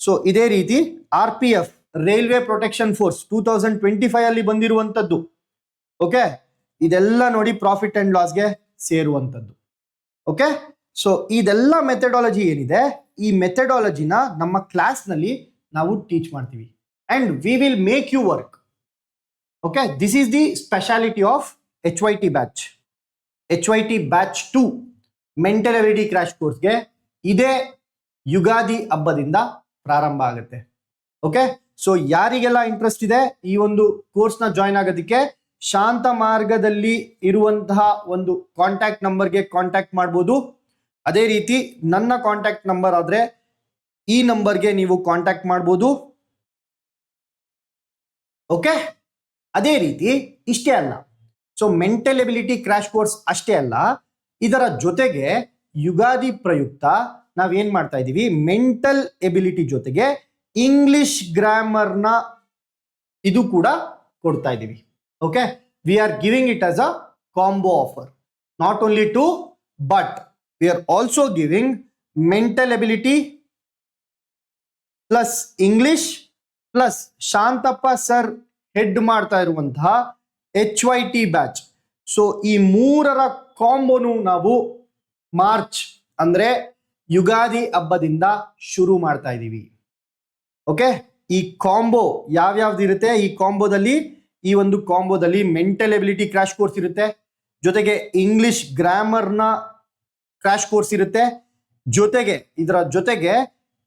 A: ಸೊ ಇದೇ ರೀತಿ RPF ರೈಲ್ವೆ ಪ್ರೊಟೆಕ್ಷನ್ ಫೋರ್ಸ್ 2025 ಅಲ್ಲಿ ಬಂದಿರುವಂತದ್ದು. ಓಕೆ, ಇದೆಲ್ಲ ನೋಡಿ ಪ್ರಾಫಿಟ್ ಅಂಡ್ ಲಾಸ್ಗೆ ಸೇರುವಂತದ್ದು. ಓಕೆ, ಸೊ ಇದೆಲ್ಲ ಮೆಥಡಾಲಜಿ ಏನಿದೆ, ಈ ಮೆಥಡಾಲಜಿನ ನಮ್ಮ ಕ್ಲಾಸ್ ನಲ್ಲಿ ನಾವು ಟೀಚ್ ಮಾಡ್ತೀವಿ and we will make you work. Okay, this is the speciality of HYT batch. HYT batch 2 mental ability crash ಕೋರ್ಸ್ಗೆ ಇದೇ ಯುಗಾದಿ ಹಬ್ಬದಿಂದ ಪ್ರಾರಂಭ ಆಗುತ್ತೆ. ಓಕೆ, ಸೊ ಯಾರಿಗೆಲ್ಲ ಇಂಟ್ರೆಸ್ಟ್ ಇದೆ ಈ ಒಂದು ಕೋರ್ಸ್ನ ಜಾಯಿನ್ ಆಗೋದಕ್ಕೆ, ಶಾಂತ ಮಾರ್ಗದಲ್ಲಿ ಇರುವಂತಹ ಒಂದು ಕಾಂಟ್ಯಾಕ್ಟ್ ನಂಬರ್ಗೆ ಕಾಂಟ್ಯಾಕ್ಟ್ ಮಾಡ್ಬೋದು. ಅದೇ ರೀತಿ ನನ್ನ ಕಾಂಟ್ಯಾಕ್ಟ್ ನಂಬರ್ ಆದ್ರೆ ಈ ನಂಬರ್ಗೆ ನೀವು ಕಾಂಟ್ಯಾಕ್ಟ್ ಮಾಡ್ಬೋದು. ಓಕೆ, ಅದೇ ರೀತಿ ಇಷ್ಟೇ ಅಲ್ಲ, so mental ability crash course ಅಷ್ಟೇ ಅಲ್ಲ, ಇದರ ಜೊತೆಗೆ ಯುಗಾದಿ ಪ್ರಯುಕ್ತ ನಾವೇನ್ ಮಾಡ್ತಾ ಇದೀವಿ, ಮೆಂಟಲ್ ಎಬಿಲಿಟಿ ಜೊತೆಗೆ ಇಂಗ್ಲಿಷ್ ಗ್ರಾಮರ್ನ ಇದು ಕೂಡ ಕೊಡ್ತಾ ಇದೀವಿ. Okay, we are giving it as a combo offer, not only two but we are also giving mental ability plus English plus Shantappa sir head ಮಾಡ್ತಾ ಇರುವಂತಹ HYT ಬ್ಯಾಚ್. ಸೊ ಈ ಮೂರರ ಕಾಂಬೋನು ನಾವು ಮಾರ್ಚ್ ಅಂದ್ರೆ ಯುಗಾದಿ ಹಬ್ಬದಿಂದ ಶುರು ಮಾಡ್ತಾ ಇದ್ದೀವಿ. ಓಕೆ, ಈ ಕಾಂಬೋ ಯಾವ್ಯಾವ್ದು ಇರುತ್ತೆ, ಈ ಒಂದು ಕಾಂಬೋದಲ್ಲಿ ಮೆಂಟಲ್ ಎಬಿಲಿಟಿ ಕ್ರಾಶ್ ಕೋರ್ಸ್ ಇರುತ್ತೆ, ಜೊತೆಗೆ ಇಂಗ್ಲಿಷ್ ಗ್ರಾಮರ್ನ ಕ್ರಾಶ್ ಕೋರ್ಸ್ ಇರುತ್ತೆ, ಜೊತೆಗೆ ಇದರ ಜೊತೆಗೆ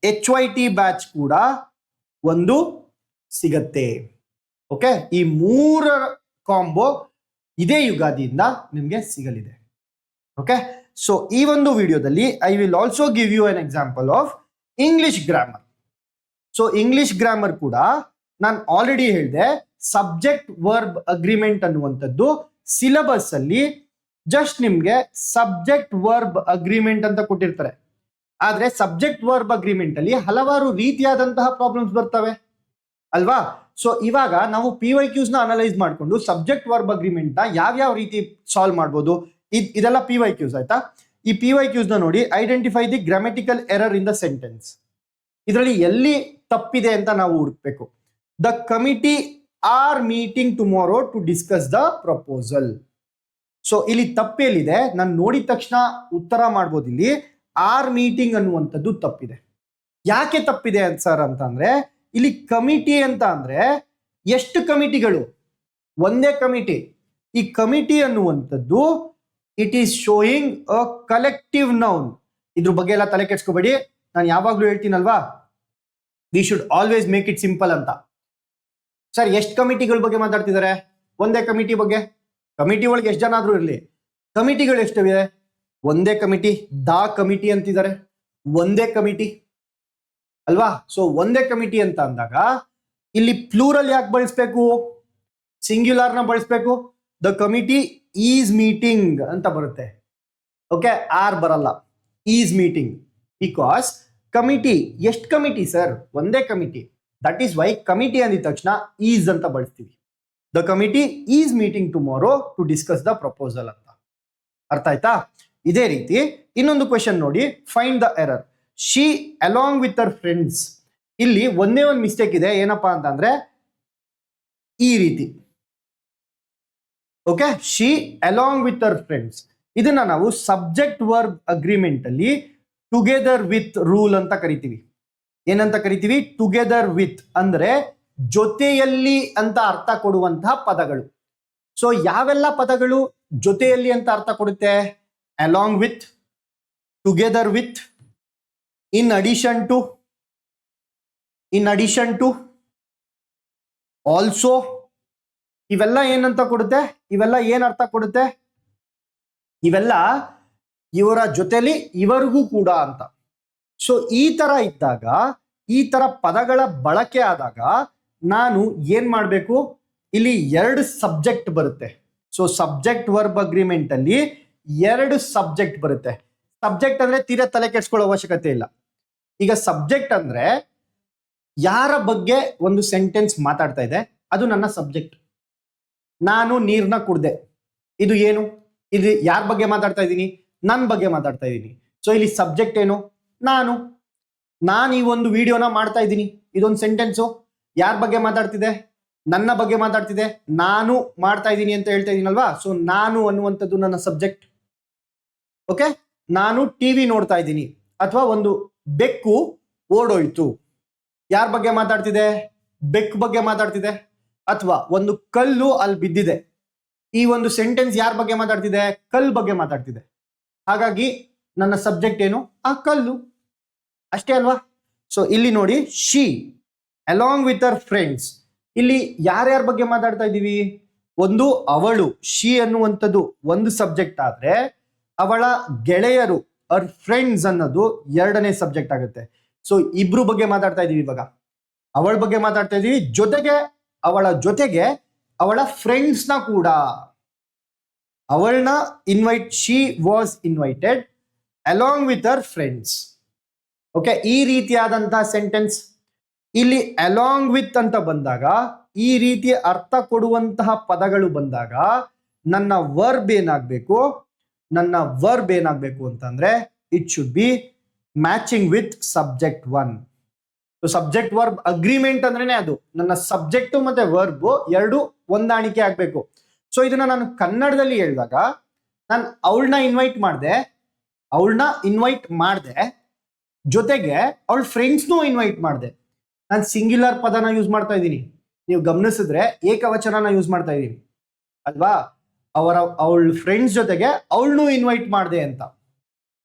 A: HYT ಬ್ಯಾಚ್ ಕೂಡ ಒಂದು ಸಿಗತ್ತೆ. ಓಕೆ, ಈ ಮೂರ ಕಾಂಬೋ ಇದೇ ಯುಗಾದಿಯಿಂದ ನಿಮಗೆ ಸಿಗಲಿದೆ. ಓಕೆ, ಸೊ ಈ ಒಂದು ವಿಡಿಯೋದಲ್ಲಿ I will also give you an example of English grammar. So English grammar ಕೂಡ ನಾನು ಆಲ್ರೆಡಿ ಹೇಳಿದೆ, ಸಬ್ಜೆಕ್ಟ್ ವರ್ಬ್ ಅಗ್ರಿಮೆಂಟ್ ಅನ್ನುವಂಥದ್ದು ಸಿಲೆಬಸ್ ಅಲ್ಲಿ ಜಸ್ಟ್ ನಿಮ್ಗೆ ಸಬ್ಜೆಕ್ಟ್ ವರ್ಬ್ ಅಗ್ರಿಮೆಂಟ್ ಅಂತ ಕೊಟ್ಟಿರ್ತಾರೆ. ಆದ್ರೆ ಸಬ್ಜೆಕ್ಟ್ ವರ್ಬ್ ಅಗ್ರಿಮೆಂಟ್ ಅಲ್ಲಿ ಹಲವಾರು ರೀತಿಯಾದಂತಹ ಪ್ರಾಬ್ಲಮ್ಸ್ ಬರ್ತವೆ ಅಲ್ವಾ. ಸೊ ಇವಾಗ ನಾವು PYQs ನ ಅನಲೈಸ್ ಮಾಡಿಕೊಂಡು ಸಬ್ಜೆಕ್ಟ್ ವರ್ಬ್ ಅಗ್ರಿಮೆಂಟ್ ನ ಯಾವ ರೀತಿ ಸಾಲ್ವ್ ಮಾಡ್ಬೋದು, ಇದೆಲ್ಲ PYQs ಆಯ್ತಾ. ಈ PYQs ನ ನೋಡಿ, identify the grammatical error in the sentence. ಇದರಲ್ಲಿ ಎಲ್ಲಿ ತಪ್ಪಿದೆ ಅಂತ ನಾವು ಹುಡುಕ್ಬೇಕು. The committee are meeting tomorrow to discuss the proposal. So ಇಲ್ಲಿ ತಪ್ಪೇಲಿದೆ, ನಾನು ನೋಡಿದ ತಕ್ಷಣ ಉತ್ತರ ಮಾಡ್ಬೋದು. ಇಲ್ಲಿ ಆರ್ ಮೀಟಿಂಗ್ ಅನ್ನುವಂಥದ್ದು ತಪ್ಪಿದೆ. ಯಾಕೆ ತಪ್ಪಿದೆ ಸರ್ ಅಂತಂದ್ರೆ, ಇಲ್ಲಿ ಕಮಿಟಿ ಅಂತ ಅಂದ್ರೆ ಎಷ್ಟು ಕಮಿಟಿಗಳು? ಒಂದೇ ಕಮಿಟಿ. ಈ ಕಮಿಟಿ ಅನ್ನುವಂಥದ್ದು it is showing a collective noun. ಇದ್ರ ಬಗ್ಗೆ ಎಲ್ಲ ತಲೆ ಕೆಡ್ಸ್ಕೋಬೇಡಿ, ನಾನು ಯಾವಾಗ್ಲೂ ಹೇಳ್ತೀನಲ್ವಾ, we should always make it simple ಅಂತ. ಸರ್ ಎಷ್ಟು ಕಮಿಟಿಗಳ ಬಗ್ಗೆ ಮಾತಾಡ್ತಿದ್ದಾರೆ? ಒಂದೇ ಕಮಿಟಿ ಬಗ್ಗೆ. ಕಮಿಟಿ ಒಳಗೆ ಎಷ್ಟು ಜನ ಆದ್ರೂ ಇರಲಿ, ಕಮಿಟಿಗಳು ಎಷ್ಟಿವೆ? ಒಂದೇ ಕಮಿಟಿ. ಕಮಿಟಿ ಅಂತಿದ್ದಾರೆ, ಒಂದೇ ಕಮಿಟಿ ಅಲ್ವಾ. ಸೊ ಒಂದೇ ಕಮಿಟಿ ಅಂತ ಅಂದಾಗ ಇಲ್ಲಿ ಪ್ಲೂರಲ್ ಯಾಕೆ ಬಳಸ್ಬೇಕು, ಸಿಂಗ್ಯುಲರ್ ನ ಬಳಸ್ಬೇಕು? ದ ಕಮಿಟಿ ಈಸ್ ಮೀಟಿಂಗ್ ಅಂತ ಬರುತ್ತೆ. ಓಕೆ, ಆರ್ ಬರಲ್ಲ, ಈಸ್ ಮೀಟಿಂಗ್. ಬಿಕಾಸ್ ಕಮಿಟಿ, ಎಷ್ಟು ಕಮಿಟಿ ಸರ್? ಒಂದೇ committee. That is why committee ಅಂದಿದ ತಕ್ಷಣ ಈಸ್ ಅಂತ ಬಳಸ್ತೀವಿ. The committee is meeting tomorrow to discuss the proposal ಅಂತ. ಅರ್ಥ ಆಯ್ತಾ? ಇದೇ ರೀತಿ ಇನ್ನೊಂದು ಕ್ವೆಶನ್ ನೋಡಿ, find the error. She along with her friends ಇಲ್ಲಿ ಒಂದೇ ಒಂದು ಮಿಸ್ಟೇಕ್ ಇದೆ, ಏನಪ್ಪಾ ಅಂತಂದ್ರೆ ಈ ರೀತಿ. Okay, she along with our friends, ಇದನ್ನ ನಾವು ಸಬ್ಜೆಕ್ಟ್ ವರ್ಬ್ ಅಗ್ರಿಮೆಂಟ್ ಅಲ್ಲಿ ಟುಗೆದರ್ ವಿತ್ ರೂಲ್ ಅಂತ ಕರಿತೀವಿ. ಏನಂತ ಕರಿತೀವಿ? ಟುಗೆದರ್ ವಿತ್ ಅಂದ್ರೆ ಜೊತೆಯಲ್ಲಿ ಅಂತ ಅರ್ಥ ಕೊಡುವಂತಹ ಪದಗಳು. ಸೊ ಯಾವೆಲ್ಲ ಪದಗಳು ಜೊತೆಯಲ್ಲಿ ಅಂತ ಅರ್ಥ ಕೊಡುತ್ತೆ? Along with, together with, in addition to, also. ಇವೆಲ್ಲ ಏನಂತ ಕೊಡುತ್ತೆ? ಇವೆಲ್ಲ ಏನ್ ಅರ್ಥ ಕೊಡುತ್ತೆ? ಇವೆಲ್ಲ ಇವರ ಜೊತೆಲಿ ಇವರಿಗೂ ಕೂಡ ಅಂತ. ಸೊ ಈ ತರ ಇದ್ದಾಗ, ಈ ತರ ಪದಗಳ ಬಳಕೆ ಆದಾಗ ನಾನು ಏನ್ ಮಾಡ್ಬೇಕು? ಇಲ್ಲಿ ಎರಡು ಸಬ್ಜೆಕ್ಟ್ ಬರುತ್ತೆ. ಸೊ ಸಬ್ಜೆಕ್ಟ್ ವರ್ಬ್ ಅಗ್ರಿಮೆಂಟ್ ಅಲ್ಲಿ ಎರಡು ಸಬ್ಜೆಕ್ಟ್ ಬರುತ್ತೆ. ಸಬ್ಜೆಕ್ಟ್ ಅಂದ್ರೆ ತೀರಾ ತಲೆ ಕೆಡ್ಸ್ಕೊಳ್ಳೋ ಅವಶ್ಯಕತೆ ಇಲ್ಲ. ಈಗ ಸಬ್ಜೆಕ್ಟ್ ಅಂದ್ರೆ ಯಾರ ಬಗ್ಗೆ ಒಂದು ಸೆಂಟೆನ್ಸ್ ಮಾತಾಡ್ತಾ ಇದೆ, ಅದು ನನ್ನ ಸಬ್ಜೆಕ್ಟ್. ನಾನು ನೀರ್ನ ಕುಡ್ದೆ, ಇದು ಏನು? ಇದು ಯಾರ ಬಗ್ಗೆ ಮಾತಾಡ್ತಾ ಇದ್ದೀನಿ? ನನ್ನ ಬಗ್ಗೆ ಮಾತಾಡ್ತಾ ಇದ್ದೀನಿ. ಸೊ ಇಲ್ಲಿ ಸಬ್ಜೆಕ್ಟ್ ಏನು? ನಾನು ಈ ಒಂದು ವಿಡಿಯೋನ ಮಾಡ್ತಾ ಇದ್ದೀನಿ, ಇದೊಂದು ಸೆಂಟೆನ್ಸು. ಯಾರ ಬಗ್ಗೆ ಮಾತಾಡ್ತಿದೆ? ನನ್ನ ಬಗ್ಗೆ ಮಾತಾಡ್ತಿದೆ. ನಾನು ಮಾಡ್ತಾ ಇದ್ದೀನಿ ಅಂತ ಹೇಳ್ತಾ ಇದ್ದೀನಲ್ವಾ? ಸೊ ನಾನು ಅನ್ನುವಂಥದ್ದು ನನ್ನ ಸಬ್ಜೆಕ್ಟ್. ಓಕೆ, ನಾನು ಟಿವಿ ನೋಡ್ತಾ ಇದ್ದೀನಿ, ಅಥವಾ ಒಂದು ಬೆಕ್ಕು ಓಡೋಯ್ತು, ಯಾರ ಬಗ್ಗೆ ಮಾತಾಡ್ತಿದೆ? ಬೆಕ್ಕು ಬಗ್ಗೆ ಮಾತಾಡ್ತಿದೆ. ಅಥವಾ ಒಂದು ಕಲ್ಲು ಅಲ್ಲಿ ಬಿದ್ದಿದೆ, ಈ ಒಂದು ಸೆಂಟೆನ್ಸ್ ಯಾರ ಬಗ್ಗೆ ಮಾತಾಡ್ತಿದೆ? ಕಲ್ಲು ಬಗ್ಗೆ ಮಾತಾಡ್ತಿದೆ. ಹಾಗಾಗಿ ನನ್ನ ಸಬ್ಜೆಕ್ಟ್ ಏನು? ಆ ಕಲ್ಲು. ಅಷ್ಟೇ ಅಲ್ವಾ? ಸೊ ಇಲ್ಲಿ ನೋಡಿ, she along with our friends, ಇಲ್ಲಿ ಯಾರ್ಯಾರ ಬಗ್ಗೆ ಮಾತಾಡ್ತಾ ಇದ್ದೀವಿ? ಒಂದು ಅವಳು, ಶಿ ಅನ್ನುವಂಥದ್ದು ಒಂದು ಸಬ್ಜೆಕ್ಟ್ ಆದ್ರೆ, ಅವಳ ಗೆಳೆಯರು ಅವರ್ ಫ್ರೆಂಡ್ಸ್ ಅನ್ನೋದು ಎರಡನೇ ಸಬ್ಜೆಕ್ಟ್ ಆಗುತ್ತೆ. ಸೊ ಇಬ್ರು ಬಗ್ಗೆ ಮಾತಾಡ್ತಾ ಇದೀವಿ. ಇವಾಗ ಅವಳ ಬಗ್ಗೆ ಮಾತಾಡ್ತಾ ಇದೀವಿ, ಜೊತೆಗೆ ಅವಳ ಫ್ರೆಂಡ್ಸ್ ನ ಕೂಡ. ಅವಳನ್ನ she was invited along with our friends. Okay, ಈ ರೀತಿಯಾದಂತಹ ಸೆಂಟೆನ್ಸ್. ಇಲ್ಲಿ ಅಲಾಂಗ್ ವಿತ್ ಅಂತ ಬಂದಾಗ, ಈ ರೀತಿಯ ಅರ್ಥ ಕೊಡುವಂತಹ ಪದಗಳು ಬಂದಾಗ ನನ್ನ ವರ್ಬ್ ಏನಾಗಬೇಕು? ಅಂತಂದ್ರೆ it should be matching with subject 1. Subject verb agreement ಅಂದ್ರೇನೆ ಅದು. ನನ್ನ ಸಬ್ಜೆಕ್ಟ್ ಮತ್ತೆ ವರ್ಬ್ ಎರಡು ಹೊಂದಾಣಿಕೆ ಆಗ್ಬೇಕು. ಸೊ ಇದನ್ನ ನಾನು ಕನ್ನಡದಲ್ಲಿ ಹೇಳಿದಾಗ, ನಾನು ಅವಳನ್ನ ಇನ್ವೈಟ್ ಮಾಡಿದೆ, ಜೊತೆಗೆ ಅವಳ ಫ್ರೆಂಡ್ಸ್ನೂ ಇನ್ವೈಟ್ ಮಾಡಿದೆ. ನಾನು ಸಿಂಗ್ಯುಲರ್ ಪದನ ಯೂಸ್ ಮಾಡ್ತಾ ಇದ್ದೀನಿ. ನೀವು ಗಮನಿಸಿದ್ರೆ ಏಕವಚನನ ಯೂಸ್ ಮಾಡ್ತಾ ಇದ್ದೀನಿ ಅಲ್ವಾ? ಅವಳ ಫ್ರೆಂಡ್ಸ್ ಜೊತೆಗೆ ಅವಳನ್ನು ಇನ್ವೈಟ್ ಮಾಡಿದೆ ಅಂತ.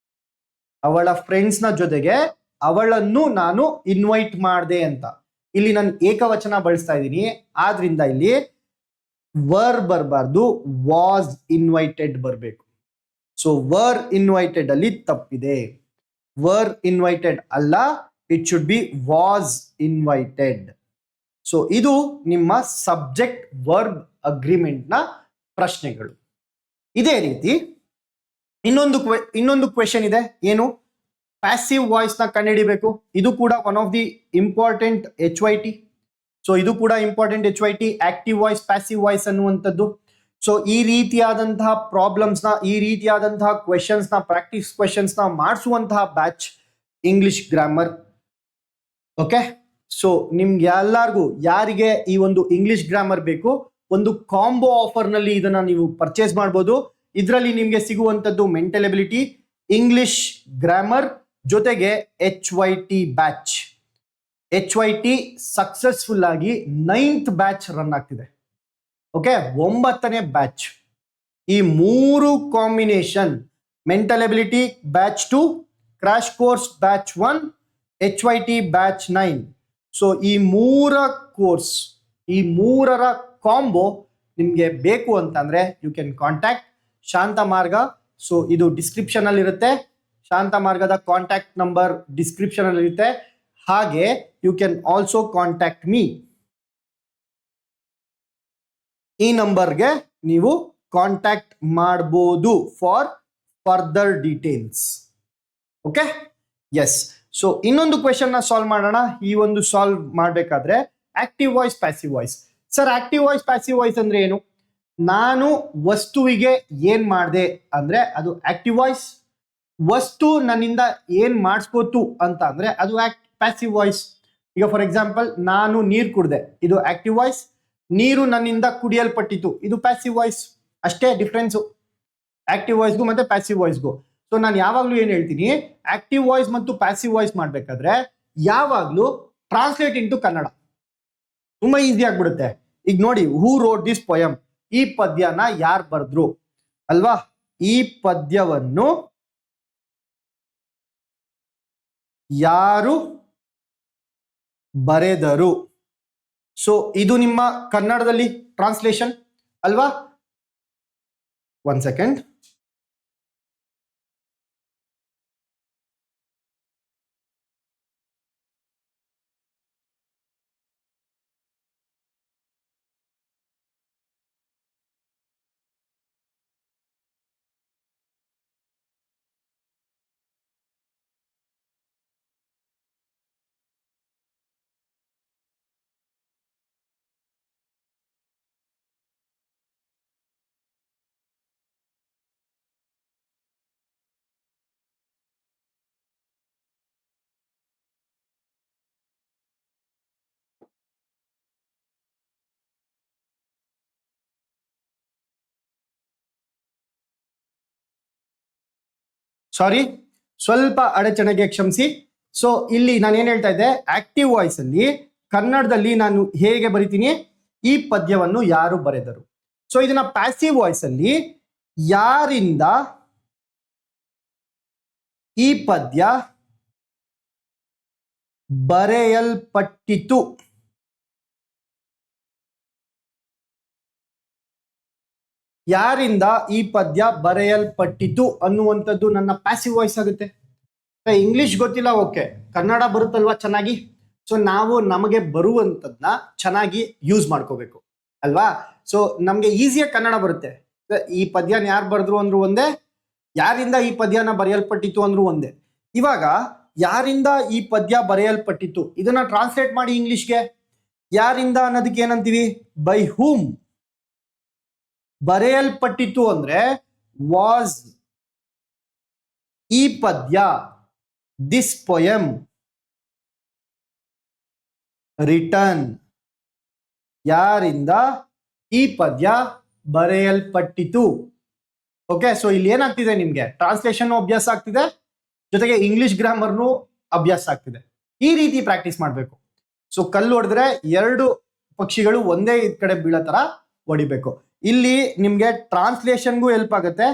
A: ಅವಳ ಫ್ರೆಂಡ್ಸ್ ನ ಜೊತೆಗೆ ಅವಳನ್ನು ನಾನು ಇನ್ವೈಟ್ ಮಾಡಿದೆ ಅಂತ. ಇಲ್ಲಿ ನಾನು ಏಕವಚನ ಬಳಸ್ತಾ ಇದ್ದೀನಿ, ಆದ್ರಿಂದ ಇಲ್ಲಿ ವರ್ ಬರಬಾರ್ದು, ವಾಸ್ ಇನ್ವೈಟೆಡ್ ಬರಬೇಕು. ಸೊ ವರ್ ಇನ್ವೈಟೆಡ್ ಅಲ್ಲಿ ತಪ್ಪಿದೆ. ವರ್ ಇನ್ವೈಟೆಡ್ ಅಲ್ಲ, it should be was invited. So ಇದು ನಿಮ್ಮ ಸಬ್ಜೆಕ್ಟ್ ವರ್ಬ್ ಅಗ್ರಿಮೆಂಟ್ ನ ಪ್ರಶ್ನೆಗಳು. ಇದೇ ರೀತಿ ಇನ್ನೊಂದು ಕ್ವೆಶನ್ ಇದೆ. ಏನು? ಪ್ಯಾಸಿವ್ ವಾಯ್ಸ್ ನ ಕಂಡುಹಿಡಿಬೇಕು. ಇದು ಕೂಡ one of the important HYT. So ಇದು ಕೂಡ important HYT, active voice, passive voice ಅನ್ನುವಂಥದ್ದು. ಸೊ ಈ ರೀತಿಯಾದಂತಹ ಪ್ರಾಬ್ಲಮ್ಸ್ ನ, ಈ ರೀತಿಯಾದಂತಹ ಕ್ವೆಶನ್ಸ್ ನ, ಪ್ರಾಕ್ಟೀಸ್ ಕ್ವೆಶನ್ಸ್ ನ ಮಾಡಿಸುವಂತಹ batch English grammar. Okay, so ನಿಮ್ಗೆ ಎಲ್ಲರಿಗೂ ಯಾರಿಗೆ ಈ ಒಂದು ಇಂಗ್ಲಿಷ್ ಗ್ರಾಮರ್ ಬೇಕು, ಒಂದು ಕಾಂಬೋ ಆಫರ್ ನಲ್ಲಿ ಇದನ್ನ ನೀವು ಪರ್ಚೇಸ್ ಮಾಡಬಹುದು. ಇದರಲ್ಲಿ ನಿಮ್ಗೆ ಸಿಗುವಂತದ್ದು ಮೆಂಟಲ್ ಎಬಿಲಿಟಿ, ಇಂಗ್ಲಿಷ್ ಗ್ರಾಮರ್ ಜೊತೆಗೆ HYT ಬ್ಯಾಚ್. HYT ಸಕ್ಸಸ್ಫುಲ್ ಆಗಿ 9th ಬ್ಯಾಚ್ ರನ್ ಆಗ್ತಿದೆ. ಓಕೆ, 9ನೇ ಬ್ಯಾಚ್. ಈ ಮೂರು combination, mental ability batch 2, crash course batch 1, HYT batch 9. So ಈ ಮೂರರ ಕಾಂಬೋ ನಿಮ್ಗೆ ಬೇಕು ಅಂತಂದ್ರೆ ಯು ಕ್ಯಾನ್ ಕಾಂಟ್ಯಾಕ್ಟ್ ಶಾಂತ ಮಾರ್ಗ. ಸೊ ಇದು ಡಿಸ್ಕ್ರಿಪ್ಷನ್ ಅಲ್ಲಿ ಇರುತ್ತೆ. ಶಾಂತ ಮಾರ್ಗದ ಕಾಂಟ್ಯಾಕ್ಟ್ ನಂಬರ್ ಡಿಸ್ಕ್ರಿಪ್ಷನ್ ಅಲ್ಲಿ ಇರುತ್ತೆ. ಹಾಗೆ you can also contact me. ಈ ನಂಬರ್ಗೆ ನೀವು ಕಾಂಟ್ಯಾಕ್ಟ್ ಮಾಡಬಹುದು for further details. Okay, yes. So ಇನ್ನೊಂದು ಕ್ವೆಶನ್ ನ ಸಾಲ್ವ್ ಮಾಡೋಣ. ಈ ಒಂದು ಸಾಲ್ವ್ ಮಾಡಬೇಕಾದ್ರೆ active voice, passive voice. Sir, active voice, passive voice ಅಂದ್ರೆ ಏನು? ನಾನು ವಸ್ತುವಿಗೆ ಏನ್ ಮಾಡಿದೆ ಅಂದ್ರೆ ಅದು ಆಕ್ಟಿವ್ ವಾಯ್ಸ್. ವಸ್ತು ನನ್ನಿಂದ ಏನ್ ಮಾಡಿಸ್ಕೋತು ಅಂತ ಅಂದ್ರೆ ಅದು ಪ್ಯಾಸಿವ್ ವಾಯ್ಸ್. ಈಗ ಫಾರ್ ಎಕ್ಸಾಂಪಲ್ ನಾನು ನೀರು ಕುಡ್ದೆ, ಇದು ಆಕ್ಟಿವ್ ವಾಯ್ಸ್. ನೀರು ನನ್ನಿಂದ ಕುಡಿಯಲ್ಪಟ್ಟಿತು, ಇದು ಪ್ಯಾಸಿವ್ ವಾಯ್ಸ್. ಅಷ್ಟೇ ಡಿಫ್ರೆನ್ಸು ಆಕ್ಟಿವ್ ವಾಯ್ಸ್ಗೂ ಮತ್ತೆ ಪ್ಯಾಸಿವ್ ವಾಯ್ಸ್ಗೂ. ಸೊ ನಾನು ಯಾವಾಗ್ಲೂ ಏನ್ ಹೇಳ್ತೀನಿ, ಆಕ್ಟಿವ್ ವಾಯ್ಸ್ ಮತ್ತು ಪ್ಯಾಸಿವ್ ವಾಯ್ಸ್ ಮಾಡ್ಬೇಕಾದ್ರೆ ಯಾವಾಗ್ಲೂ ಟ್ರಾನ್ಸ್ಲೇಟ್ ಇಂಟು ಕನ್ನಡ, ತುಂಬಾ ಈಸಿ ಆಗ್ಬಿಡುತ್ತೆ. ಈಗ ನೋಡಿ, ಹೂ ರೋಟ್ ದಿಸ್ ಪೊಯಮ್, ಈ ಪದ್ಯನ ಯಾರು ಬರೆದ್ರು ಅಲ್ವಾ, ಈ ಪದ್ಯವನ್ನು ಯಾರು ಬರೆದರು. ಸೊ ಇದು ನಿಮ್ಮ ಕನ್ನಡದಲ್ಲಿ ಟ್ರಾನ್ಸ್ಲೇಷನ್ ಅಲ್ವಾ. One second. ಸಾರಿ, ಸ್ವಲ್ಪ ಅಡಚಣೆಗೆ ಕ್ಷಮಿಸಿ. ಸೊ ಇಲ್ಲಿ ನಾನು ಏನ್ ಹೇಳ್ತಾ ಇದ್ದೆ, ಆಕ್ಟಿವ್ ವಾಯ್ಸ್ ಅಲ್ಲಿ ಕನ್ನಡದಲ್ಲಿ ನಾನು ಹೇಗೆ ಬರಿತೀನಿ, ಈ ಪದ್ಯವನ್ನು ಯಾರು ಬರೆದರು. ಸೊ ಇದನ್ನ ಪ್ಯಾಸಿವ್ ವಾಯ್ಸ್ ಅಲ್ಲಿ ಯಾರಿಂದ ಈ ಪದ್ಯ ಬರೆಯಲ್ಪಟ್ಟಿತು, ಯಾರಿಂದ ಈ ಪದ್ಯ ಬರೆಯಲ್ಪಟ್ಟಿತು ಅನ್ನುವಂಥದ್ದು ನನ್ನ ಪ್ಯಾಸಿವ್ ವಾಯ್ಸ್ ಆಗುತ್ತೆ. ಇಂಗ್ಲಿಷ್ ಗೊತ್ತಿಲ್ಲ, ಓಕೆ, ಕನ್ನಡ ಬರುತ್ತಲ್ವಾ ಚೆನ್ನಾಗಿ. ಸೊ ನಾವು ನಮಗೆ ಬರುವಂಥದ್ನ ಚೆನ್ನಾಗಿ ಯೂಸ್ ಮಾಡ್ಕೋಬೇಕು ಅಲ್ವಾ. ಸೊ ನಮ್ಗೆ ಈಸಿಯಾಗಿ ಕನ್ನಡ ಬರುತ್ತೆ. ಈ ಪದ್ಯನ ಯಾರು ಬರೆದ್ರು ಅಂದ್ರು ಒಂದೇ, ಯಾರಿಂದ ಈ ಪದ್ಯನ ಬರೆಯಲ್ಪಟ್ಟಿತು ಅಂದ್ರು ಒಂದೇ. ಇವಾಗ ಯಾರಿಂದ ಈ ಪದ್ಯ ಬರೆಯಲ್ಪಟ್ಟಿತು ಇದನ್ನ ಟ್ರಾನ್ಸ್ಲೇಟ್ ಮಾಡಿ ಇಂಗ್ಲಿಷ್ಗೆ. ಯಾರಿಂದ ಅನ್ನೋದಕ್ಕೆ ಏನಂತೀವಿ, ಬೈ ಹೂಮ್. ಬರೆಯಲ್ಪಟ್ಟಿತು ಅಂದ್ರೆ ವಾಸ್ ಈ ಪದ್ಯ, ದಿಸ್ ಪೊಯಮ್ ರಿಟರ್ನ್, ಯಾರಿಂದ ಈ ಪದ್ಯ ಬರೆಯಲ್ಪಟ್ಟಿತು. ಓಕೆ, ಸೊ ಇಲ್ಲಿ ಏನಾಗ್ತಿದೆ, ನಿಮ್ಗೆ ಟ್ರಾನ್ಸ್ಲೇಷನ್ ಅಭ್ಯಾಸ ಆಗ್ತಿದೆ, ಜೊತೆಗೆ ಇಂಗ್ಲಿಷ್ ಗ್ರಾಮರ್ನು ಅಭ್ಯಾಸ ಆಗ್ತಿದೆ. ಈ ರೀತಿ ಪ್ರಾಕ್ಟೀಸ್ ಮಾಡಬೇಕು. ಸೊ ಕಲ್ಲು ಹೊಡೆದ್ರೆ ಎರಡು ಪಕ್ಷಿಗಳು ಒಂದೇ ಕಡೆ ಬೀಳೋ ತರ ಹೊಡಿಬೇಕು. ಇಲ್ಲಿ ನಿಮ್ಗೆ ಟ್ರಾನ್ಸ್ಲೇಷನ್ಗೂ ಹೆಲ್ಪ್ ಆಗುತ್ತೆ,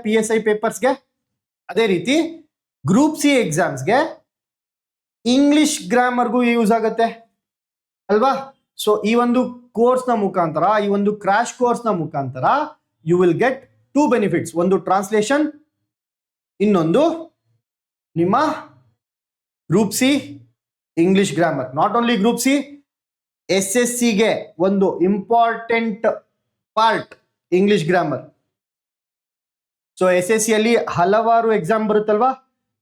A: PSI ಪೇಪರ್ಸ್ಗೆ. ಅದೇ ರೀತಿ ಗ್ರೂಪ್ ಸಿ ಎಕ್ಸಾಮ್ಸ್ಗೆ ಇಂಗ್ಲಿಷ್ ಗ್ರಾಮರ್ಗೂ ಯೂಸ್ ಆಗುತ್ತೆ ಅಲ್ವಾ. ಸೊ ಈ ಒಂದು ಕೋರ್ಸ್ನ ಮುಖಾಂತರ, ಈ ಒಂದು ಕ್ರಾಶ್ ಕೋರ್ಸ್ನ ಮುಖಾಂತರ ಯು ವಿಲ್ ಗೆಟ್ 2 ಬೆನಿಫಿಟ್ಸ್. ಒಂದು ಟ್ರಾನ್ಸ್ಲೇಷನ್, ಇನ್ನೊಂದು ನಿಮ್ಮ group C English grammar. Not only group C, SSCಗೆ ಒಂದು important part English grammar. So SSC ಅಲ್ಲಿ ಹಲವಾರು ಎಕ್ಸಾಮ್ ಬರುತ್ತಲ್ವಾ,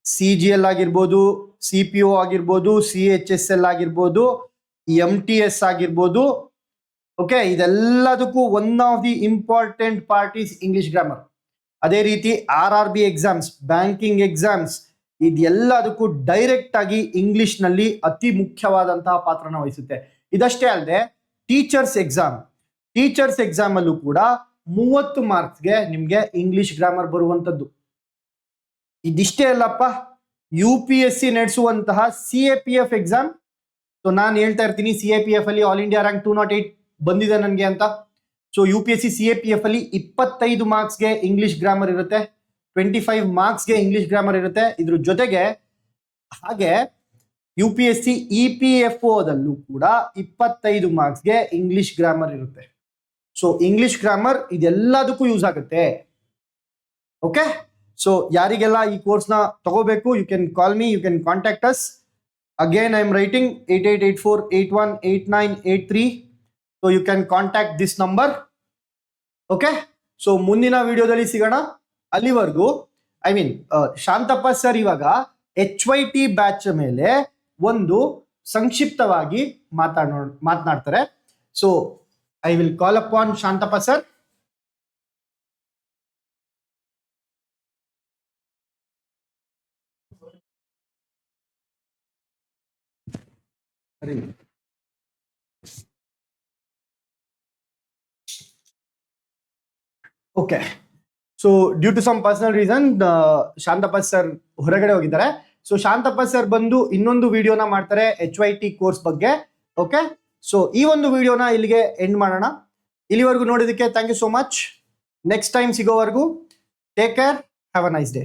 A: CGL ಆಗಿರ್ಬೋದು, CPO ಆಗಿರ್ಬೋದು, CHSL ಆಗಿರ್ಬೋದು, MTS ಆಗಿರ್ಬೋದು. ಓಕೆ, ಇದೆಲ್ಲದಕ್ಕೂ one of the important part is English grammar. ಅದೇ ರೀತಿ RRB ಎಕ್ಸಾಮ್ಸ್, ಬ್ಯಾಂಕಿಂಗ್ ಎಕ್ಸಾಮ್ಸ್, ಇದೆಲ್ಲದಕ್ಕೂ ಡೈರೆಕ್ಟ್ ಆಗಿ ಇಂಗ್ಲಿಷ್ ನಲ್ಲಿ ಅತಿ ಮುಖ್ಯವಾದಂತಹ ಪಾತ್ರನ ವಹಿಸುತ್ತೆ. ಇದಷ್ಟೇ ಅಲ್ಲದೆ ಟೀಚರ್ಸ್ ಎಕ್ಸಾಮ್ ಅಲ್ಲೂ ಕೂಡ 30 ಮಾರ್ಕ್ಸ್ಗೆ ನಿಮ್ಗೆ ಇಂಗ್ಲಿಷ್ ಗ್ರಾಮರ್ ಬರುವಂತದ್ದು. ಇದಿಷ್ಟೇ ಅಲ್ಲಪ್ಪ, UPSC ನಡೆಸುವಂತಹ CAPF ಎಕ್ಸಾಮ್. ಸೊ ನಾನು ಹೇಳ್ತಾ ಇರ್ತೀನಿ, CAPF ಅಲ್ಲಿ ಆಲ್ ಇಂಡಿಯಾ ರ್ಯಾಂಕ್ 208 ಬಂದಿದೆ ನನಗೆ ಅಂತ. ಸೊ UPSC CAPF ಅಲ್ಲಿ 25 ಮಾರ್ಕ್ಸ್ಗೆ ಇಂಗ್ಲಿಷ್ ಗ್ರಾಮರ್ ಇರುತ್ತೆ, 25 ಮಾರ್ಕ್ಸ್ಗೆ ಇಂಗ್ಲಿಷ್ ಗ್ರಾಮರ್ ಇರುತ್ತೆ. ಇದ್ರ ಜೊತೆಗೆ ಹಾಗೆ UPSC EPFO ದಲ್ಲೂ ಕೂಡ 25 ಮಾರ್ಕ್ಸ್ಗೆ ಇಂಗ್ಲಿಷ್ ಗ್ರಾಮರ್ ಇರುತ್ತೆ. ಸೊ ಇಂಗ್ಲಿಷ್ ಗ್ರಾಮರ್ ಇದೆಲ್ಲದಕ್ಕೂ ಯೂಸ್ ಆಗುತ್ತೆ. ಓಕೆ, ಸೊ ಯಾರಿಗೆಲ್ಲ ಈ ಕೋರ್ಸ್ನ ತಗೋಬೇಕು, you can call me, you can contact us. Again I am writing 8884818983. So you can contact this number. Okay, so ಮುಂದಿನ ವಿಡಿಯೋದಲ್ಲಿ ಸಿಗೋಣ. ಅಲ್ಲಿವರೆಗೂ ಶಾಂತಪ್ಪ ಸರ್ ಇವಾಗ HYT ಬ್ಯಾಚ್ ಮೇಲೆ ಒಂದು ಸಂಕ್ಷಿಪ್ತವಾಗಿ ಮಾತನಾಡ್ತಾರೆ. So I will call upon Shantappa sir. Okay, so due to some personal reason Shantappa sir ಹೊರಗಡೆ ಹೋಗಿದ್ದಾರೆ. ಸೊ ಶಾಂತಪ್ಪ ಸರ್ ಬಂದು ಇನ್ನೊಂದು ವಿಡಿಯೋನ ಮಾಡ್ತಾರೆ HYT ಕೋರ್ಸ್ ಬಗ್ಗೆ. ಓಕೆ, ಸೊ ಈ ಒಂದು ವಿಡಿಯೋನ ಇಲ್ಲಿಗೆ ಎಂಡ್ ಮಾಡೋಣ. ಇಲ್ಲಿವರೆಗೂ ನೋಡಿದಕ್ಕೆ thank you so much. Next time ಸಿಗೋವರೆಗೂ take care, have a nice day.